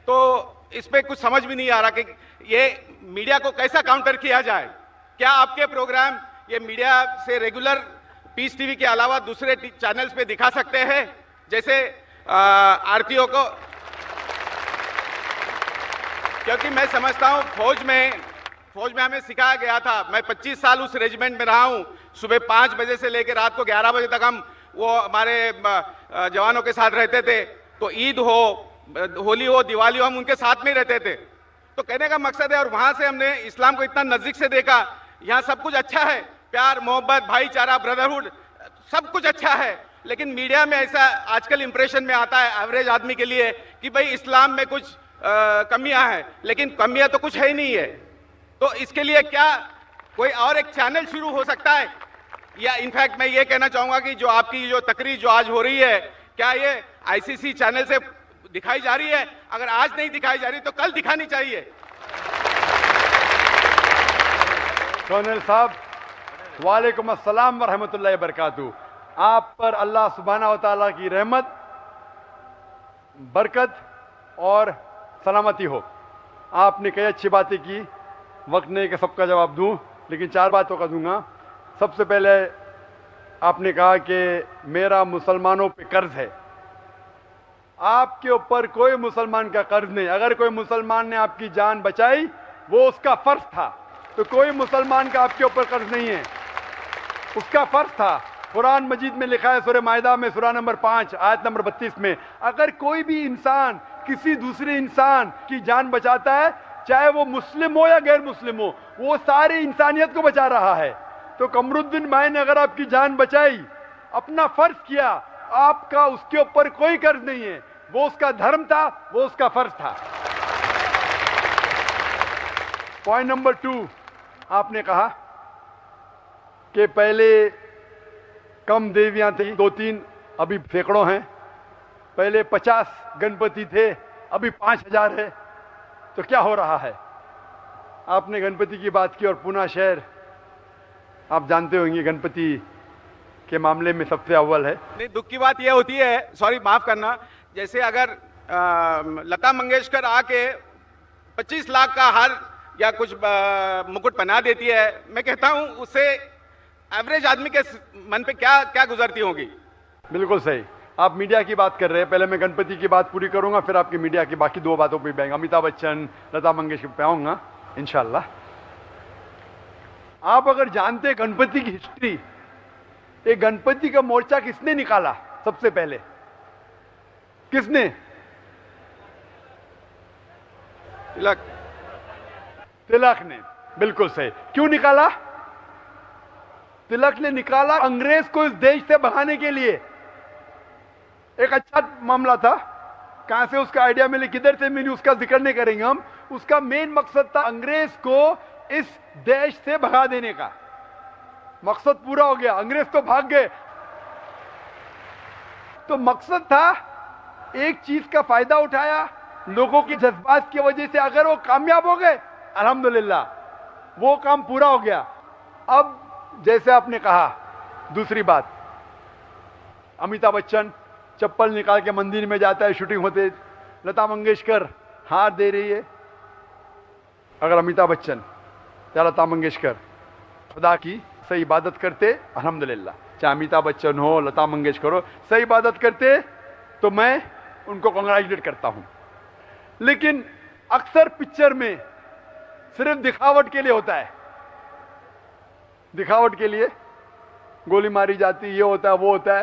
तो इस पर कुछ समझ भी नहीं आ रहा कि ये मीडिया को कैसा काउंटर किया जाए। क्या आपके प्रोग्राम ये मीडिया से रेगुलर पीस टीवी के अलावा दूसरे चैनल्स पे दिखा सकते हैं, जैसे आरतीयों को? क्योंकि मैं समझता हूँ फौज में हमें सिखाया गया था, मैं 25 साल उस रेजिमेंट में रहा हूँ, सुबह 5 बजे से लेकर रात को 11 बजे तक हम वो हमारे जवानों के साथ रहते थे। तो ईद हो, होली हो, दिवाली हो, हम उनके साथ में ही रहते थे। तो कहने का मकसद है, और वहाँ से हमने इस्लाम को इतना नज़दीक से देखा, यहाँ सब कुछ अच्छा है, प्यार मोहब्बत भाईचारा ब्रदरहुड सब कुछ अच्छा है, लेकिन मीडिया में ऐसा आजकल इंप्रेशन में आता है एवरेज आदमी के लिए कि भाई इस्लाम में कुछ कमियां हैं, लेकिन कमियां तो कुछ है ही नहीं है। तो इसके लिए क्या कोई और एक चैनल शुरू हो सकता है? या इनफैक्ट मैं ये कहना चाहूंगा कि जो आपकी जो तकरीर जो आज हो रही है, क्या ये आईसीसी चैनल से दिखाई जा रही है? अगर आज नहीं दिखाई जा रही तो कल दिखानी चाहिए। कर्नल साहब, वालेकुम अस्सलाम व रहमतुल्लाहि व बरकातहू। आप पर अल्लाह सुब्हानहू व तआला की रहमत, बरकत और सलामती हो। आपने कई अच्छी बातें की, वक्त नहीं कि सबका जवाब दूं, लेकिन 4 बातों का दूंगा। सबसे पहले आपने कहा कि मेरा मुसलमानों पे कर्ज है। आपके ऊपर कोई मुसलमान का कर्ज नहीं। अगर कोई मुसलमान ने आपकी जान बचाई वो उसका फर्ज था, तो कोई मुसलमान का आपके ऊपर कर्ज नहीं है, उसका फर्ज था। कुरान मजीद में लिखा है, सूरह माइदा में सूरह नंबर 5 आयत नंबर 32 में, अगर कोई भी इंसान किसी दूसरे इंसान की जान बचाता है, चाहे वो मुस्लिम हो या गैर मुस्लिम हो, वो सारी इंसानियत को बचा रहा है। तो कमरुद्दीन भाई ने अगर आपकी जान बचाई, अपना फर्ज किया, आपका उसके ऊपर कोई कर्ज नहीं है। वो उसका धर्म था, वो उसका फर्ज था। पॉइंट नंबर 2, आपने कहा कि पहले कम देवियां थी, 2-3, अभी सैकड़ों हैं। पहले 50 गणपति थे, अभी 5000 है। तो क्या हो रहा है? आपने गणपति की बात की, और पूना शहर आप जानते होंगे गणपति के मामले में सबसे अव्वल है। नहीं, दुख की बात यह होती है, सॉरी माफ करना, जैसे अगर लता मंगेशकर आके 25 लाख का हार या कुछ मुकुट पहना देती है, मैं कहता हूं उससे एवरेज आदमी के मन पे क्या क्या गुजरती होगी। बिल्कुल सही। आप मीडिया की बात कर रहे हैं, पहले मैं गणपति की बात पूरी करूंगा, फिर आपकी मीडिया की बाकी 2 बातों पे आएंगे। अमिताभ बच्चन, लता मंगेशकर पे आऊंगा इंशाल्लाह। आप अगर जानते गणपति की हिस्ट्री, ये गणपति का मोर्चा किसने निकाला? सबसे पहले किसने? तिलक ने। बिल्कुल सही। क्यों निकाला? तिलक ने निकाला अंग्रेज को इस देश से भगाने के लिए। एक अच्छा मामला था, कहां से उसका आइडिया मिले, किधर से मिली, उसका जिक्र नहीं करेंगे हम। उसका मेन मकसद था अंग्रेज को इस देश से भगा देने का। मकसद पूरा हो गया, अंग्रेज तो भाग गए। तो मकसद था एक चीज का फायदा उठाया, लोगों के जज्बात की वजह से अगर वो कामयाब हो गए, अल्हम्दुलिल्लाह वो काम पूरा हो गया। अब जैसे आपने कहा, दूसरी बात, अमिताभ बच्चन चप्पल निकाल के मंदिर में जाता है, शूटिंग होते, लता मंगेशकर हार दे रही है। अगर अमिताभ बच्चन या लता मंगेशकर खुदा की सही इबादत करते, अल्हम्दुलिल्लाह, चाहे अमिताभ बच्चन हो, लता मंगेशकर हो, सही इबादत करते तो मैं उनको कॉन्ग्रेचुलेट करता हूं। लेकिन अक्सर पिक्चर में सिर्फ दिखावट के लिए होता है, दिखावट के लिए गोली मारी जाती, ये होता है वो होता है।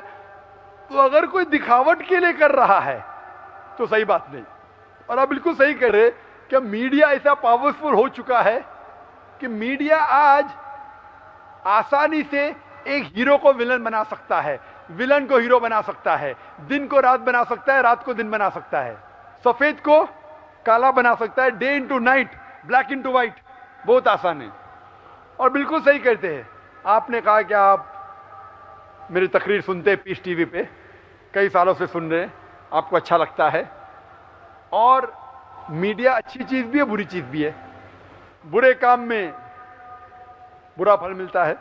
तो अगर कोई दिखावट के लिए कर रहा है तो सही बात नहीं। और आप बिल्कुल सही कह रहे कि मीडिया ऐसा पावरफुल हो चुका है कि मीडिया आज आसानी से एक हीरो को विलन बना सकता है, विलन को हीरो बना सकता है, दिन को रात बना सकता है, रात को दिन बना सकता है, सफेद को काला बना सकता है, day into night, black into white, बहुत आसान है। और बिल्कुल सही कहते हैं, आपने कहा कि आप मेरी तकरीर सुनते हैं पीस टीवी पे, कई सालों से सुन रहे हैं, आपको अच्छा लगता है। और मीडिया अच्छी चीज भी है, बुरी चीज भी है। बुरे काम में बुरा फल मिलता है,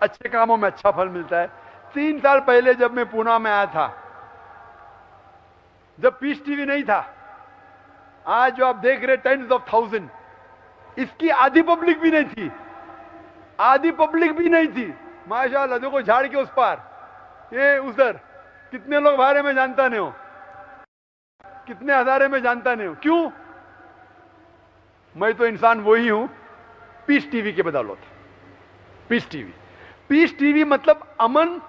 अच्छे कामों में अच्छा फल मिलता है। 3 साल पहले जब मैं पूना में आया था, जब पीस टीवी नहीं था, आज जो आप देख रहे 10s of 1000, इसकी आधी पब्लिक भी नहीं थी, आधी पब्लिक भी नहीं थी। माशाल्लाह, देखो झाड़ के उस पार, ये उधर, कितने लोग बारे में जानता नहीं हो, कितने हजारे में जानता नहीं हो। क्यों? मैं तो इंसान वही हूं, पीस टीवी के बदौलत। पीस टीवी, पीस टीवी मतलब अमन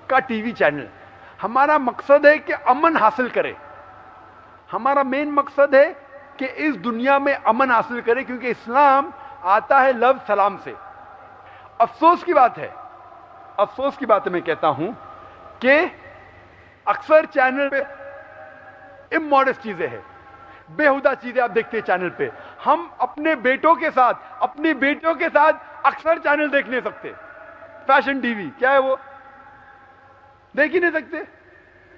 का टीवी चैनल। हमारा मकसद है कि अमन हासिल करें, हमारा मेन मकसद है कि इस दुनिया में अमन हासिल करें, क्योंकि इस्लाम आता है लव सलाम से। अफसोस की बात है, अफसोस की बात है, मैं कहता हूं कि अक्सर चैनल पे इमोडस्ट चीजें हैं, बेहुदा चीजें आप देखते हैं चैनल पे। हम अपने बेटों के साथ, अपनी बेटियों के साथ अक्सर चैनल देख नहीं सकते। फैशन टीवी क्या है, वो देख ही नहीं सकते।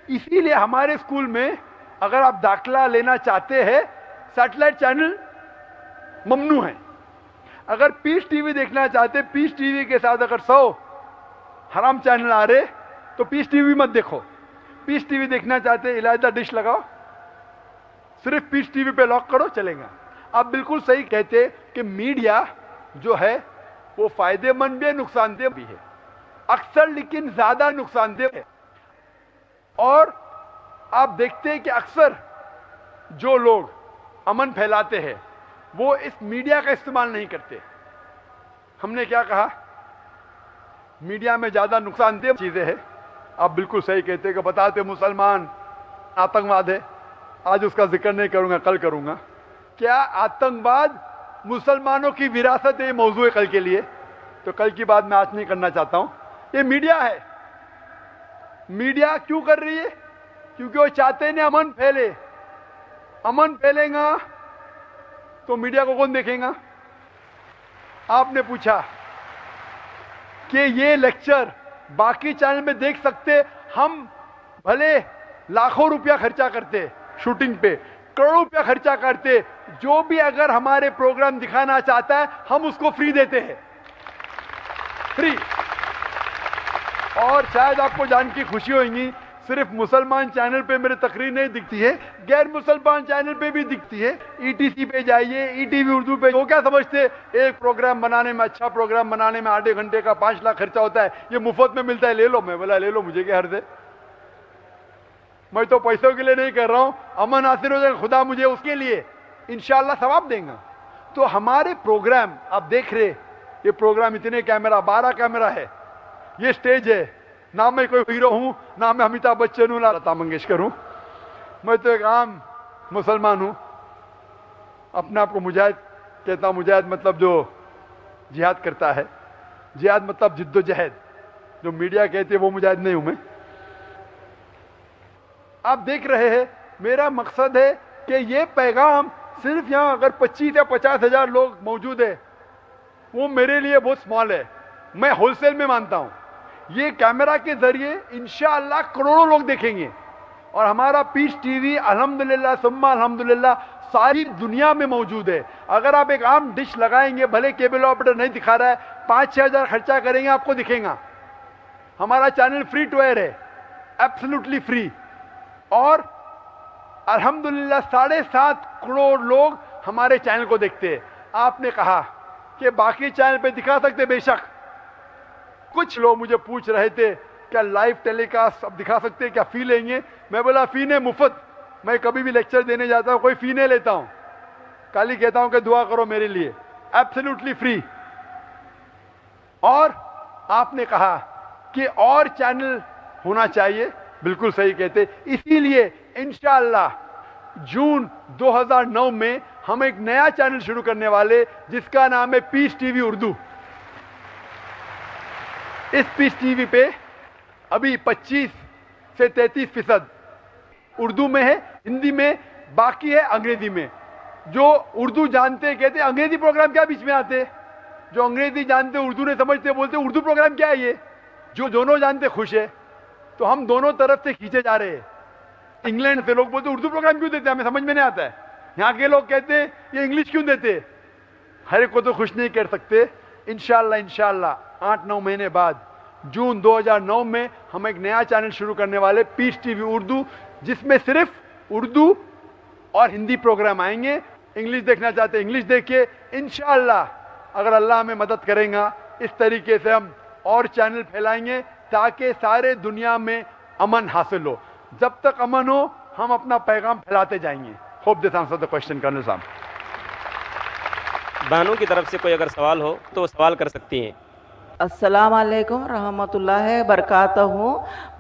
इसीलिए हमारे स्कूल में अगर आप दाखला लेना चाहते हैं, सैटेलाइट चैनल ममनू है। अगर पीस टीवी देखना चाहते, पीस टीवी के साथ अगर 100 हराम चैनल आ रहे तो पीस टीवी मत देखो। पीस टीवी देखना चाहते, इलायदा डिश लगाओ, सिर्फ पीस टीवी पे लॉक करो, चलेगा। आप बिल्कुल सही कहते कि मीडिया जो है वो फायदेमंद भी है, नुकसानदेह भी है अक्सर, लेकिन ज्यादा नुकसानदेह है। और आप देखते हैं कि अक्सर जो लोग अमन फैलाते हैं वो इस मीडिया का इस्तेमाल नहीं करते। हमने क्या कहा, मीडिया में ज्यादा नुकसानदेह चीजें हैं। आप बिल्कुल सही कहते हैं कि बताते मुसलमान आतंकवाद है, आज उसका जिक्र नहीं करूंगा, कल करूंगा। क्या आतंकवाद मुसलमानों की विरासत है? मौजू है कल के लिए, तो कल की बात मैं आज नहीं करना चाहता हूं। ये मीडिया है। मीडिया क्यों कर रही है? क्योंकि वो चाहते हैं अमन फैले। अमन फैलेगा तो मीडिया को कौन देखेगा? आपने पूछा कि ये लेक्चर बाकी चैनल में देख सकते, हम भले लाखों रुपया खर्चा करते शूटिंग पे, करोड़ों रुपया खर्चा करते, जो भी अगर हमारे प्रोग्राम दिखाना चाहता है हम उसको फ्री देते हैं, फ्री। और शायद आपको जान की खुशी होगी, सिर्फ मुसलमान चैनल पे मेरी तकरीर नहीं दिखती है, गैर मुसलमान चैनल पे भी दिखती है। ईटीसी पे जाइए, ईटीवी उर्दू पे। वो क्या समझते, एक प्रोग्राम बनाने में, अच्छा प्रोग्राम बनाने में 8 घंटे का 5 लाख खर्चा होता है, ये मुफ्त में मिलता है, ले लो। मैं बोला ले लो, मुझे क्या हर्ज है, मैं तो पैसों के लिए नहीं कर रहा हूं, अमन हासिल हो जाएगा, खुदा मुझे उसके लिए इंशाल्लाह सवाब देगा। तो हमारे प्रोग्राम आप देख रहे, ये प्रोग्राम इतने कैमरा, 12 कैमरा है, ये स्टेज है, ना मैं कोई हीरो हूं, ना मैं अमिताभ बच्चन हूं, ना लता मंगेशकर हूं, मैं तो एक आम मुसलमान हूं। अपने आप को मुजाहिद कहता हूं। मुजाहिद मतलब जो जिहाद करता है, जिहाद मतलब जिद्दोजहद। जो मीडिया कहती है वो मुजाहिद नहीं हूं मैं। आप देख रहे हैं, मेरा मकसद है कि ये पैगाम सिर्फ यहां अगर 25 या 50 हजार लोग मौजूद है, वो मेरे लिए बहुत स्मॉल है। मैं होलसेल में मानता हूं, ये कैमरा के जरिए इंशाअल्लाह करोड़ों लोग देखेंगे और हमारा पीस टीवी अल्हम्दुलिल्लाह सुम्मा अल्हम्दुलिल्लाह सारी दुनिया में मौजूद है। अगर आप एक आम डिश लगाएंगे, भले केबल ऑपरेटर नहीं दिखा रहा है, 5-6 हज़ार खर्चा करेंगे आपको दिखेगा। हमारा चैनल फ्री टू एयर है, एब्सोल्युटली फ्री। और अल्हम्दुलिल्लाह 7.5 करोड़ लोग हमारे चैनल को देखते हैं। आपने कहा कि बाकी चैनल पे दिखा सकते, बेशक। कुछ लोग मुझे पूछ रहे थे क्या लाइव टेलीकास्ट अब दिखा सकते हैं, क्या फी लेंगे? मैं बोला फी नहीं, मुफ्त। मैं कभी भी लेक्चर देने जाता हूं कोई फी नहीं लेता हूं, खाली कहता हूं कि दुआ करो मेरे लिए, एब्सोल्युटली फ्री। और आपने कहा कि और चैनल होना चाहिए, बिल्कुल सही कहते। इसीलिए इंशाअल्लाह जून 2009 में हम एक नया चैनल शुरू करने वाले जिसका नाम है पीस टीवी उर्दू। इस पीस टीवी पे अभी 25 से 33% उर्दू में है, हिंदी में, बाकी है अंग्रेजी में। जो उर्दू जानते कहते अंग्रेजी प्रोग्राम क्या बीच में आते, जो अंग्रेजी जानते उर्दू नहीं समझते बोलते उर्दू प्रोग्राम क्या है ये। जो दोनों जानते खुश है, तो हम दोनों तरफ से खींचे जा रहे हैं। इंग्लैंड से लोग बोलते उर्दू प्रोग्राम क्यों देते, हमें समझ में नहीं आता है। यहाँ के लोग कहते ये इंग्लिश क्यों देते। हर एक को तो खुश नहीं कर सकते। इंशाअल्लाह 8-9 महीने बाद जून 2009 में हम एक नया चैनल शुरू करने वाले, पीस टीवी उर्दू, जिसमें सिर्फ उर्दू और हिंदी प्रोग्राम आएंगे। इंग्लिश देखना चाहते इंग्लिश देखिए। इंशाअल्लाह अगर अल्लाह हमें मदद करेगा, इस तरीके से हम और चैनल फैलाएंगे ताकि सारे दुनिया में अमन हासिल हो। जब तक अमन हो हम अपना पैगाम फैलाते जाएंगे। Hope this answer the question colonel साहब। बहनों की तरफ से कोई अगर सवाल हो तो सवाल कर सकती हैं। अस्सलाम वालेकुम रहमतुल्लाहि बरकातहू।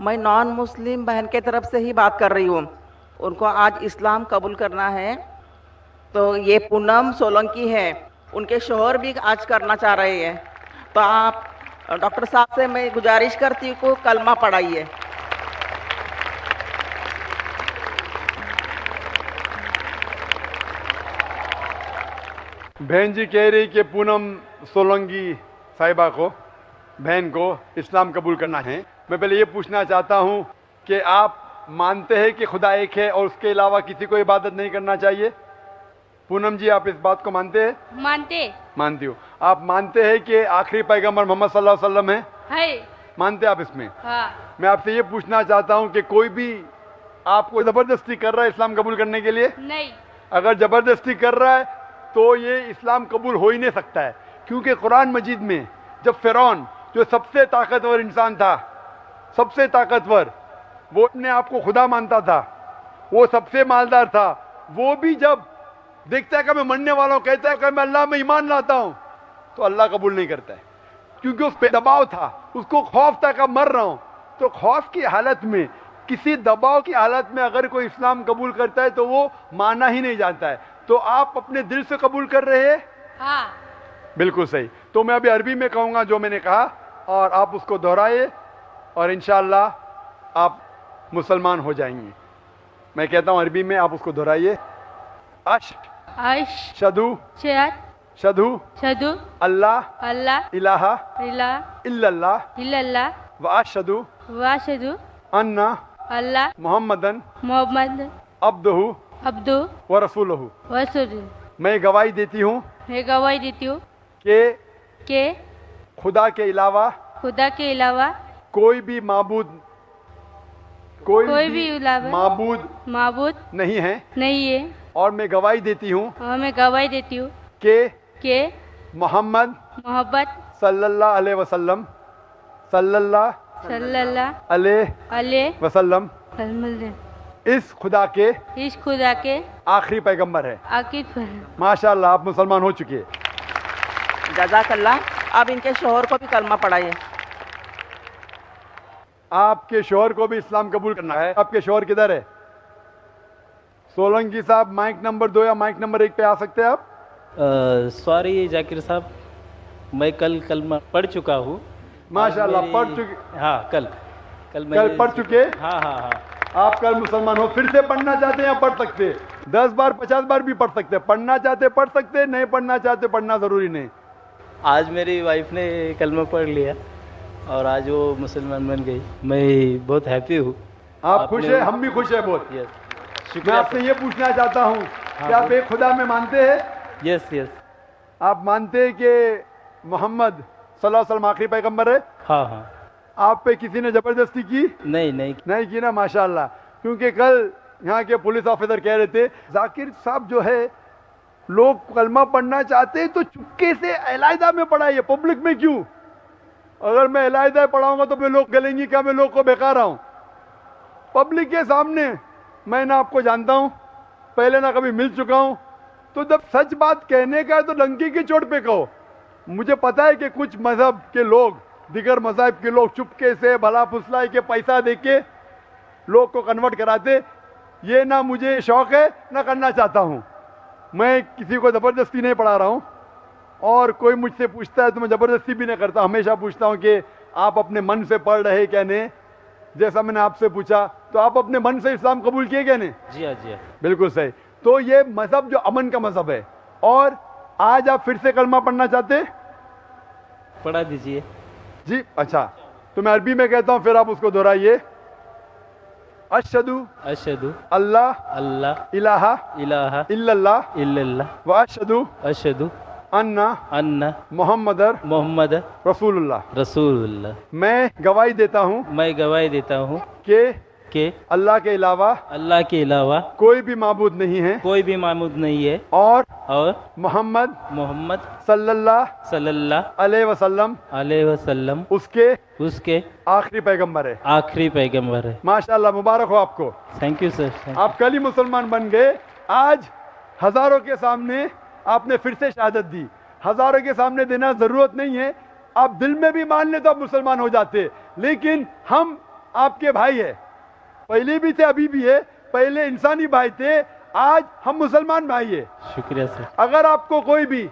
मैं नॉन मुस्लिम बहन के तरफ से ही बात कर रही हूँ। उनको आज इस्लाम कबूल करना है। तो ये पूनम सोलंकी है, उनके शोहर भी आज करना चाह रहे हैं। तो आप डॉक्टर साहब से मैं गुजारिश करती हूँ को कलमा पढ़ाइए। बहन जी कह रही कि पूनम सोलंकी साहिबा को, बहन को इस्लाम कबूल करना है। मैं पहले ये पूछना चाहता हूँ कि आप मानते हैं कि खुदा एक है और उसके अलावा किसी को इबादत नहीं करना चाहिए? पूनम जी आप इस बात को मानते हैं? मानती हूँ। आप मानते हैं कि आखिरी पैगंबर मोहम्मद सल्लल्लाहु अलैहि वसल्लम है? मानते आप इसमें? हाँ। मैं आपसे ये पूछना चाहता हूँ कि कोई भी आपको जबरदस्ती कर रहा है इस्लाम कबूल करने के लिए? नहीं। अगर जबरदस्ती कर रहा है तो ये इस्लाम कबूल हो ही नहीं सकता है। क्योंकि कुरान मजीद में जब फिरौन जो सबसे ताकतवर इंसान था, सबसे ताकतवर, वो अपने आप को खुदा मानता था, वो सबसे मालदार था, वो भी जब देखता है कि मैं मरने वाला हूँ, कहता है कि मैं अल्लाह में ईमान लाता हूँ, तो अल्लाह कबूल नहीं करता है। क्योंकि उस पर दबाव था, उसको खौफ था कि मर रहा हूँ। तो खौफ की हालत में, किसी दबाव की हालत में अगर कोई इस्लाम कबूल करता है तो वो माना ही नहीं जाता है। तो आप अपने दिल से कबूल कर रहे हैं? हाँ। बिल्कुल सही। तो मैं अभी अरबी में कहूँगा जो मैंने कहा और आप उसको दोहराइए और इंशाअल्लाह आप मुसलमान हो जाएंगे। मैं कहता हूँ अरबी में, आप उसको दोहराइए। शदू शदू शदू अल्लाह अल्लाह इलाहा इलाह इल्लल्लाह इल्लल्लाह व अशहदु वाशदू अन्ना अल्लाह मोहम्मदन मोहम्मद अब्दुहु अब्दू व रसूलहु। वसूल। मैं गवाही देती हूँ मैं गवाही देती हूँ कि खुदा के अलावा कोई भी माबूद माबूद नहीं है। और मैं गवाही देती हूँ कि मोहम्मद सल्लल्लाहु अलैहि वसल्लम इस खुदा के आखिरी पैगंबर है। माशाअल्लाह आप मुसलमान हो चुके हैं। जज़ाकल्लाह। अब इनके शोहर को भी कलमा पढ़ाइए। आपके शोहर को भी इस्लाम कबूल करना है। आपके शोहर किधर है? सोलंकी साहब माइक नंबर 2 या माइक नंबर 1 पे आ सकते हैं आप? सॉरी जाकिर साहब, मैं कल कलमा पढ़ चुका हूँ। माशाअल्लाह पढ़ चुके? हाँ, कल पढ़ चुके? हाँ। आप कल मुसलमान हो। फिर से पढ़ना चाहते हैं या पढ़ सकते? 10 बार 50 बार भी पढ़ सकते। पढ़ना चाहते पढ़ सकते, नहीं पढ़ना चाहते पढ़ना जरूरी नहीं। आज मेरी वाइफ ने कलमा पढ़ लिया और आज वो मुसलमान बन गई। मैं बहुत हैप्पी हूँ। आप खुश हैं, हम भी खुश हैं बहुत। मैं आपसे ये पूछना चाहता हूँ कि आप एक खुदा में मानते हैं? Yes yes. आप मानते हैं कि मोहम्मद सल्लल्लाहु अलैहि वसल्लम आखिरी पैगंबर है? हाँ हाँ। आप पे किसी ने जबरदस्ती की? नहीं की ना, माशाल्लाह। क्योंकि कल यहाँ के पुलिस ऑफिसर कह रहे थे जाकिर साहब जो है, लोग कलमा पढ़ना चाहते हैं तो चुपके से अलहदा में पढ़ाइए, पब्लिक में क्यों? अगर मैं अलहदा पढ़ाऊंगा तो फिर लोग गलेंगी क्या मैं लोग को बेकार हूँ? पब्लिक के सामने मैं ना आपको जानता हूँ, पहले ना कभी मिल चुका हूँ, तो जब सच बात कहने का है तो डंकी की चोट पे कहो। मुझे पता है कि कुछ मजहब के लोग, दिगर मजहब के लोग चुपके से भला फुसलाई के पैसा देके लोग को कन्वर्ट कराते, ये ना मुझे शौक है ना करना चाहता हूँ। मैं किसी को ज़बरदस्ती नहीं पढ़ा रहा हूँ, और कोई मुझसे पूछता है तो मैं ज़बरदस्ती भी नहीं करता। हमेशा पूछता हूँ कि आप अपने मन से पढ़ रहे क्या नहीं। जैसा मैंने आपसे पूछा तो आप अपने मन से इस्लाम कबूल किए क्या नहीं? जी हाँ जी हाँ। बिल्कुल सही। तो ये मजहब जो अमन का मजहब है, और आज आप फिर से कलमा पढ़ना चाहते? पढ़ा दीजिए जी। अच्छा, तो मैं अरबी में कहता हूँ, फिर आप उसको दोहराइए। अशहदु अशहदु अल्लाह अल्लाह इलाहा इलाहा इल्लल्लाह इल्लल्लाह व अशहदु अशहदु अन्ना अन्ना मोहम्मद मोहम्मद रसूलुल्लाह। रसूलुल्लाह। मैं गवाही देता हूँ मैं गवाही देता हूँ कि अल्लाह के अलावा कोई भी माबूद नहीं है, और मोहम्मद सल्लल्लाहु अलैहि वसल्लम उसके आखिरी पैगंबर है। माशाल्लाह, मुबारक हो आपको। Thank you sir. आप कल ही मुसलमान बन गए। आज हजारों के सामने आपने फिर से शहादत दी। हजारों के सामने देना जरूरत नहीं है, आप दिल में भी मान ले तो आप मुसलमान हो जाते। लेकिन हम आपके भाई है, पहले भी थे अभी भी है, पहले इंसानी भाई थे, आज हम मुसलमान भाई है। शुक्रिया सर। अगर आपको कोई भी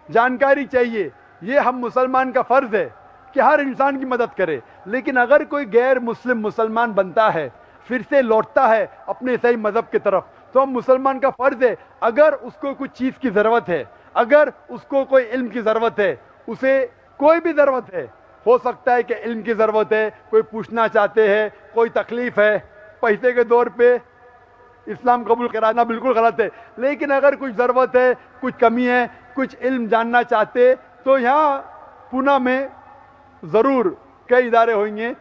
जानकारी चाहिए, ये हम मुसलमान का फर्ज है कि हर इंसान की मदद करे। लेकिन अगर कोई गैर मुस्लिम मुसलमान बनता है, फिर से लौटता है अपने सही मजहब की तरफ, तो हम मुसलमान का फर्ज है, अगर उसको कुछ चीज़ की ज़रूरत है, अगर उसको कोई इल्म की ज़रूरत है, उसे कोई भी ज़रूरत है, हो सकता है कि इल्म की ज़रूरत है, कोई पूछना चाहते हैं, कोई तकलीफ़ है, पैसे के दौर पे इस्लाम कबूल कराना बिल्कुल गलत है। लेकिन अगर कुछ ज़रूरत है, कुछ कमी है, कुछ इल्म जानना चाहते, तो यहाँ पूना में ज़रूर कई इदारे होंगे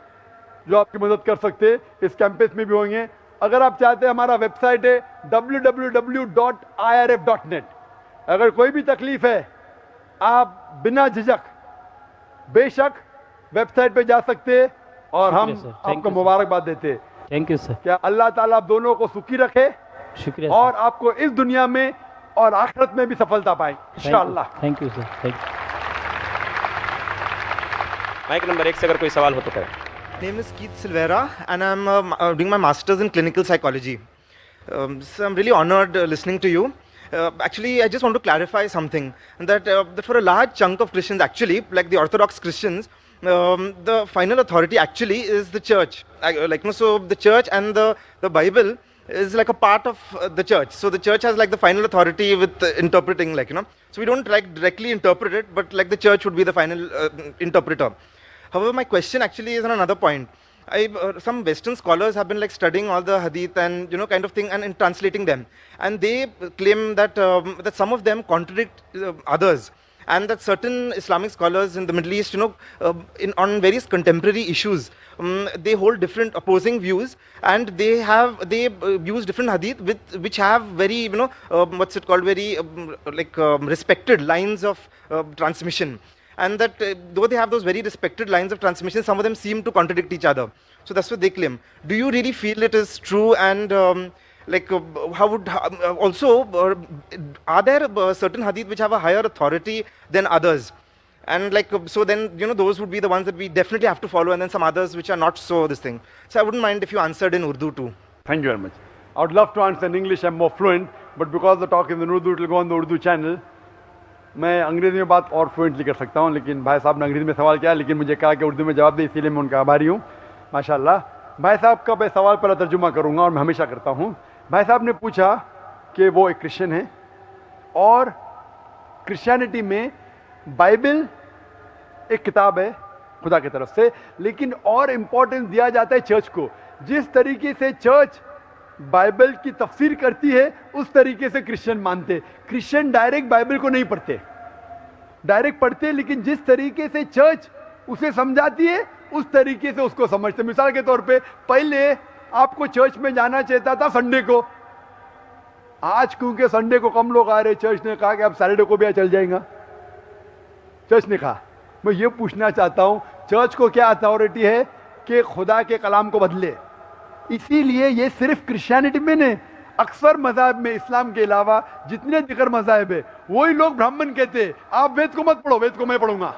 जो आपकी मदद कर सकते, इस कैंपस में भी होंगे। अगर आप चाहते हैं, हमारा वेबसाइट है www.irf.net। अगर कोई भी तकलीफ़ है, आप बिना झिझक बेशक वेबसाइट पे जा सकते हैं, और हम आपको मुबारकबाद देते। Thank you sir. क्या अल्लाह ताला आप दोनों को सुखी रखे, शुक्रिया, और आपको इस दुनिया में और आखिरत में भी सफलता पाए इंशाअल्लाह। Thank you sir. Thank you. Mic number 1 से अगर कोई सवाल हो तो करें। Name is Keith Silvera, and I'm doing my master's in clinical psychology. So I'm really honored listening to you. Actually, I just want to clarify something, that for a large chunk of Christians, actually, like the Orthodox Christians, the final authority actually is the church. So the church and the Bible is like a part of the church. So the church has like the final authority with interpreting, So we don't like directly interpret it, but like the church would be the final interpreter. However, my question actually is on another point. Some Western scholars have been like studying all the hadith and kind of thing, and in translating them, and they claim that that some of them contradict others, and that certain Islamic scholars in the Middle East, on various contemporary issues, they hold different opposing views, and they use different hadith which have very very respected lines of transmission. And that though they have those very respected lines of transmission, some of them seem to contradict each other. So that's what they claim. Do you really feel it is true? And are there certain hadith which have a higher authority than others? And so then those would be the ones that we definitely have to follow, and then some others which are not so this thing. So I wouldn't mind if you answered in Urdu too. Thank you very much. I would love to answer in English. I'm more fluent, but because the talk is in Urdu, it will go on the Urdu channel. मैं अंग्रेज़ी में बात और fluently कर सकता हूँ, लेकिन भाई साहब ने अंग्रेज़ी में सवाल किया, लेकिन मुझे कहा कि उर्दू में जवाब दे, इसीलिए मैं उनका आभारी हूँ। माशाल्लाह। भाई साहब का मैं सवाल पहला तर्जुमा करूँगा, और मैं हमेशा करता हूँ। भाई साहब ने पूछा कि वो एक क्रिश्चियन है, और क्रिश्चियनिटी में बाइबल एक किताब है खुदा की तरफ से, लेकिन और इम्पोर्टेंस दिया जाता है चर्च को। जिस तरीके से चर्च बाइबल की तफसीर करती है उस तरीके से क्रिश्चियन मानते। क्रिश्चियन डायरेक्ट बाइबल को नहीं पढ़ते, डायरेक्ट पढ़ते, लेकिन जिस तरीके से चर्च उसे समझाती है उस तरीके से उसको समझते। मिसाल के तौर पे पहले आपको चर्च में जाना चाहता था संडे को, आज क्योंकि संडे को कम लोग आ रहे, चर्च ने कहा कि अब सैटरडे को भी चल जाएगा। चर्च ने कहा, मैं ये पूछना चाहता हूं चर्च को क्या अथॉरिटी है कि खुदा के कलाम को बदले? इसीलिए ये सिर्फ क्रिश्चियनिटी में नहीं, अक्सर मज़हब में इस्लाम के अलावा जितने दिगर मज़हब है वही लोग ब्राह्मण कहते हैं आप वेद को मत पढ़ो, वेद को मैं पढ़ूंगा।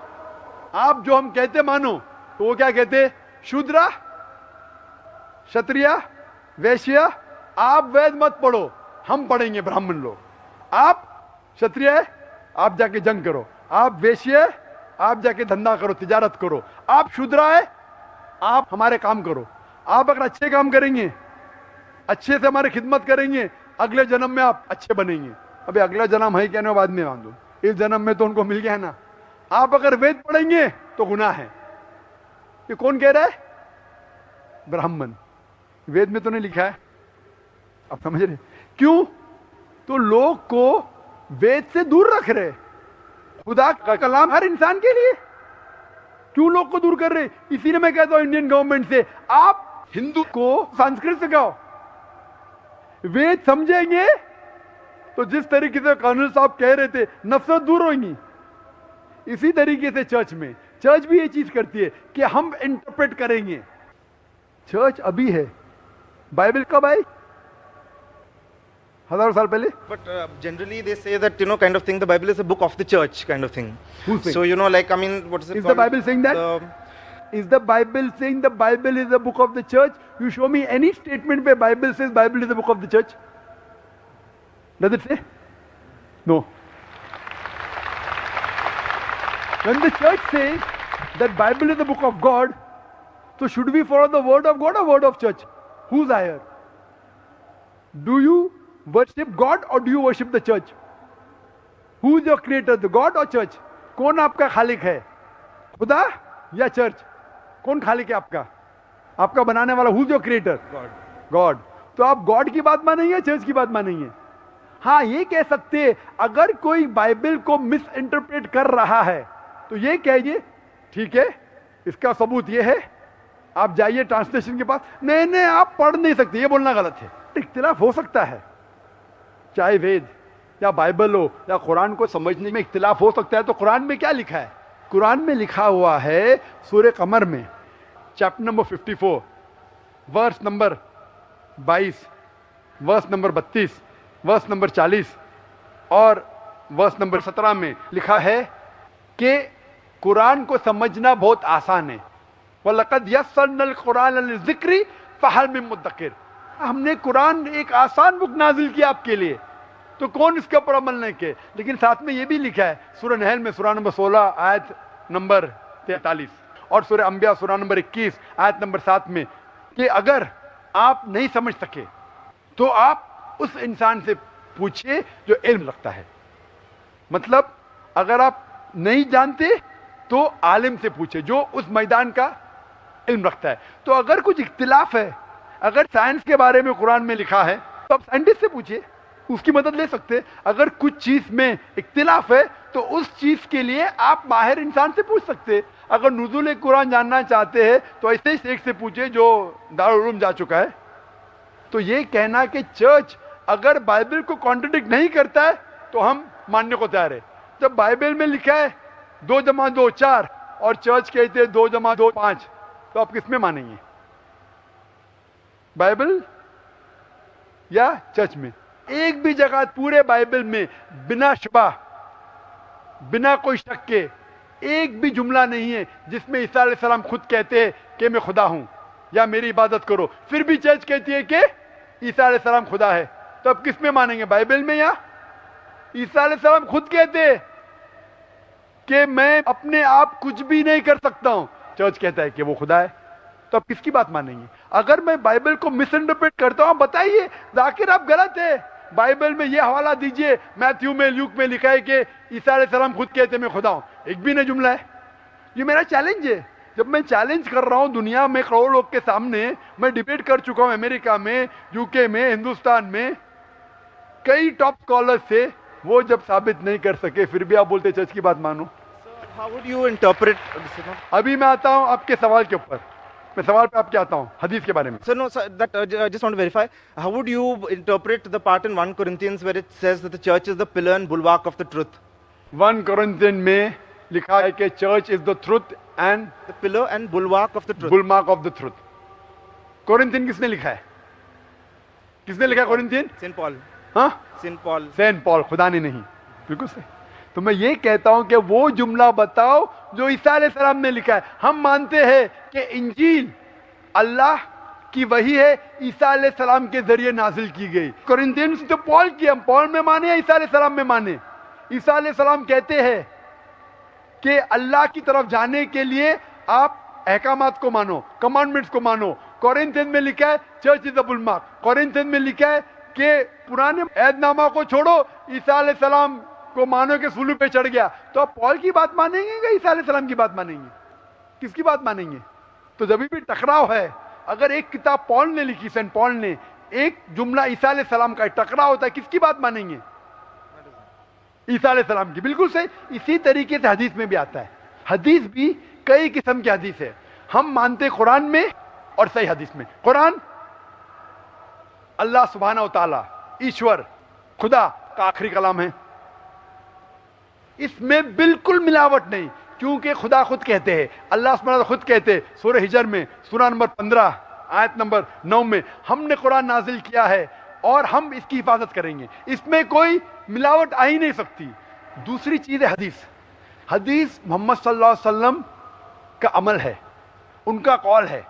आप जो हम कहते मानो, तो वो क्या कहते? शूद्रा, क्षत्रिय, वैश्य, आप वेद मत पढ़ो, हम पढ़ेंगे ब्राह्मण लोग। आप क्षत्रिय है, आप जाके जंग करो। आप वैश्य है, आप जाके धंधा करो, तिजारत करो। आप शूद्रा है, आप हमारे काम करो। आप अगर अच्छे काम करेंगे, अच्छे से हमारी खिदमत करेंगे, अगले जन्म में आप अच्छे बनेंगे। अभी अगला जन्म है क्या ना, बाद में मांगो, इस जन्म में तो उनको मिल गया है ना। आप अगर वेद पढ़ेंगे तो गुनाह है। ये कौन कह रहा है? ब्राह्मण। वेद में तो नहीं लिखा है, आप समझ रहे? क्यों? तो लोग को वेद से दूर रख रहे। खुदा का कलाम हर इंसान के लिए, क्यों लोग को दूर कर रहे? इसीलिए मैं कहता हूं इंडियन गवर्नमेंट से, आप हिंदू को संस्कृत सिखाओ। वेद समझेंगे तो जिस तरीके से कर्नल साहब कह रहे थे, नफरत दूर होगी। इसी तरीके से चर्च भी ये चीज करती है कि हम इंटरप्रेट करेंगे। चर्च अभी है, बाइबल कब आई? हजारों साल पहले। But generally they say that, kind of thing, the Bible is a book of the church kind of thing. Who's saying? So, I mean, what is it Is called? the Bible saying that? Is the Bible saying the Bible is a book of the church? You show me any statement where Bible says Bible is a book of the church. Does it say? No. When the church says that Bible is the book of God, so should we follow the word of God or word of church? Who's higher? Do you worship God or do you worship the church? Who is your creator, the God or church? कौन आपका खालिक है, खुदा या church? कौन खालिक है आपका? आपका बनाने वाला? Who is your creator? God. तो आप गॉड की बात मानेंगे, चर्च की बात मानेंगे? हाँ, ये कह सकते हैं अगर कोई बाइबल को मिस इंटरप्रेट कर रहा है तो ये कहिए ठीक है, इसका सबूत ये है, आप जाइए ट्रांसलेशन के पास। नहीं, आप पढ़ नहीं सकते, ये बोलना गलत है। इख्तिलाफ हो सकता है, चाहे वेद या बाइबल हो या कुरान को समझने में इख्तिलाफ हो सकता है। तो कुरान में क्या लिखा है? कुरान में लिखा हुआ है सूरह कमर में chapter number 54 verse number 22, verse number 32, verse number 40 और वर्स नंबर 17 में लिखा है कि कुरान को समझना बहुत आसान है। वलक़द यस्सरनल कुरान लिज़िक्रि फ़हल मिन मुद्दकिर। हमने कुरान एक आसान बुक नाजिल किया आपके लिए, तो कौन इसके ऊपर अमल नहीं किए? लेकिन साथ में ये भी लिखा है सूरह नहल में सूरह नंबर 16 आयत नंबर 43 और सूरह अंबिया सूरह नंबर 21 आयत नंबर 7 में कि अगर आप नहीं समझ सके तो आप उस इंसान से पूछिए जो इल्म रखता है। मतलब अगर आप नहीं जानते तो आलिम से पूछे जो उस मैदान का इल्म रखता है। तो अगर कुछ इख्तिलाफ है, अगर साइंस के बारे में कुरान में लिखा है तो आप साइंटिस्ट से पूछिए, उसकी मदद ले सकते। अगर कुछ चीज में इख्तिलाफ है तो उस चीज के लिए आप माहिर इंसान से पूछ सकते। अगर नुज़ूल कुरान जानना चाहते हैं तो ऐसे ही शेख से पूछे जो दारुल उलूम जा चुका है। तो ये कहना कि चर्च अगर बाइबल को कॉन्ट्रडिक्ट नहीं करता है तो हम मानने को तैयार है। जब बाइबल में लिखा है 2 जमा 2 4 और चर्च कहते हैं 2 जमा 2 5, तो आप किसमें मानेंगे? बाइबल या चर्च में? एक भी जगह पूरे बाइबल में बिना शुबा, बिना कोई शक के एक भी जुमला नहीं है जिसमें ईसा अलैहिस्सलाम खुद कहते हैं कि मैं खुदा हूं या मेरी इबादत करो, फिर भी चर्च कहती है कि ईसा अलैहिस्सलाम खुदा है। तो अब किस में मानेंगे, बाइबल में या? ईसा अलैहिस्सलाम खुद कहते हैं कि मैं अपने आप कुछ भी नहीं कर सकता हूं, चर्च कहता है कि वो खुदा है। तो अब किसकी बात मानेंगे? अगर मैं बाइबल को मिस इंटरप्रेट करता हूं, बताइए जाकिर आप गलत है, बाइबल में ये हवाला दीजिए, मैथ्यू में ल्यूक में लिखा है कि ईसा अलैहिस्सलाम खुद कहते मैं खुदा हूं, एक भी नहीं जुमला है। ये मेरा चैलेंज है। जब मैं चैलेंज कर रहा हूँ दुनिया में करोड़ों लोग के सामने, मैं डिबेट कर चुका हूँ अमेरिका में, यूके में, हिंदुस्तान में, कई टॉप स्कॉलर्स से, वो जब साबित नहीं कर सके फिर भी आप बोलते चर्च की बात मानो। How would you interpret? अभी मैं आता हूँ आपके सवाल के ऊपर, मैं सवाल पे आपके आता हूँ हदीस के बारे में। Sir, no, sir, that I just want to verify. How would you interpret the part in 1 Corinthians where it says that the church is the pillar and bulwark of the truth? 1 Corinthians में लिखा है कि church is the truth and The pillar and bulwark of the truth. Bulwark of the truth. Corinthian किसने लिखा है? किसने लिखा है कोरिंथियन? Saint Paul. हाँ, Saint Paul. सेंट पॉल, खुदा ने नहीं। बिल्कुल सही। तो मैं ये कहता हूं कि वो जुमला बताओ जो ईसा अलैहिस्सलाम ने लिखा है। हम मानते हैं कि इंजील अल्लाह की वही है, ईसा अलैहिस्सलाम के जरिए नाजिल की गई। कोरिंथियंस तो पॉल की, हम पॉल में माने या ईसा अलैहिस्सलाम में माने? ईसा अलैहिस्सलाम कहते हैं कि अल्लाह की तरफ जाने के लिए आप अहकामात को मानो, कमांडमेंट्स को मानो। कोरिंथियन में लिखा है चर्च इज द बुलमार्क। कोरिंथियन में लिखा है कि पुराने ऐदनामा को छोड़ो, ईसा अलैहिस्सलाम को मानो कि सूली पे चढ़ गया। तो आप पॉल की बात मानेंगे या ईसा अलैहिस्सलाम की बात मानेंगे? किसकी बात मानेंगे? तो जब भी टकराव है, अगर एक किताब पॉल ने लिखी, सेंट पॉल ने, एक जुमला ईसा अलैहिस्सलाम का, टकराव होता है, किसकी बात मानेंगे? ईसा अलैहिस्सलाम की। बिल्कुल सही। इसी तरीके से हदीस में भी आता है। हदीस भी कई किस्म की हदीस है। हम मानते कुरान में और सही हदीस में। कुरान अल्लाह सुब्हाना व तआला, ईश्वर, खुदा का आखिरी कलाम है। इसमें बिल्कुल मिलावट नहीं, क्योंकि खुदा खुद कहते हैं, अल्लाह सुब्हाना खुद कहते हैं सूरह हिजर में, सूरह नंबर 15 आयत नंबर 9 में, हमने कुरान नाजिल किया है और हम इसकी हिफाजत करेंगे। इसमें कोई मिलावट आ ही नहीं सकती। दूसरी चीज है हदीस। हदीस मोहम्मद सल्लल्लाहु अलैहि वसल्लम का अमल है, उनका कौल है।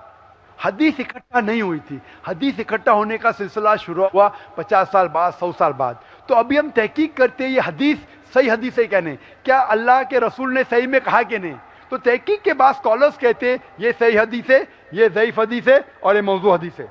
हदीस इकट्ठा नहीं हुई थी। हदीस इकट्ठा होने का सिलसिला शुरू हुआ 50 साल बाद, 100 साल बाद। तो अभी हम तहकीक करते हैं ये हदीस सही हदीस है क्या नहीं, क्या अल्लाह के रसूल ने सही में कहा कि नहीं। तो तहकीक के बाद स्कॉलर्स कहते हैं ये सही हदीस है, ये ज़ईफ हदीस है और ये मौजू हदीस है।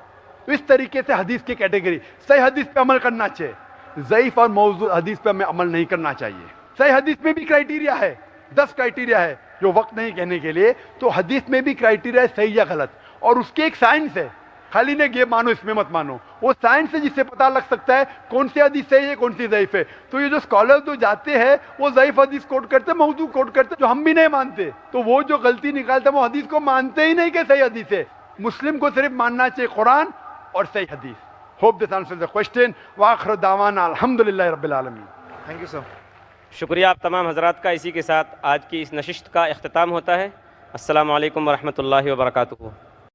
तो इस तरीके से हदीस की कैटेगरी, सही हदीस पे अमल करना चाहिए, ज़ईफ और मौजू हदीस पे हमें अमल नहीं करना चाहिए। सही हदीस में भी क्राइटेरिया है, 10 क्राइटेरिया है जो वक्त नहीं कहने के लिए। तो हदीस में भी क्राइटेरिया है सही या गलत, और उसकी एक साइंस है। खाली ने ये मानो इसमें मत मानो, वो साइंस है जिससे पता लग सकता है कौन सी हदीस सही है, कौन सी ज़ईफ है। तो ये जो स्कॉलर जो जाते हैं वो ज़ईफ हदीस कोट करते, मौजू कोट करते, जो हम भी नहीं मानते। तो वो जो गलती निकालते हैं वो हदीस को मानते ही नहीं कि सही हदीस है। मुस्लिम को सिर्फ मानना चाहिए कुरान और सही हदीस। Hope this answers the question. व आखिर दावाना अल्हम्दुलिल्लाहि रब्बिल आलमीन। Thank you, sir. शुक्रिया आप तमाम हजरात का। इसी के साथ आज की इस नशिस्त का इख्तिताम होता है। अस्सलामु अलैकुम वरहमतुल्लाहि वबरकातुहू।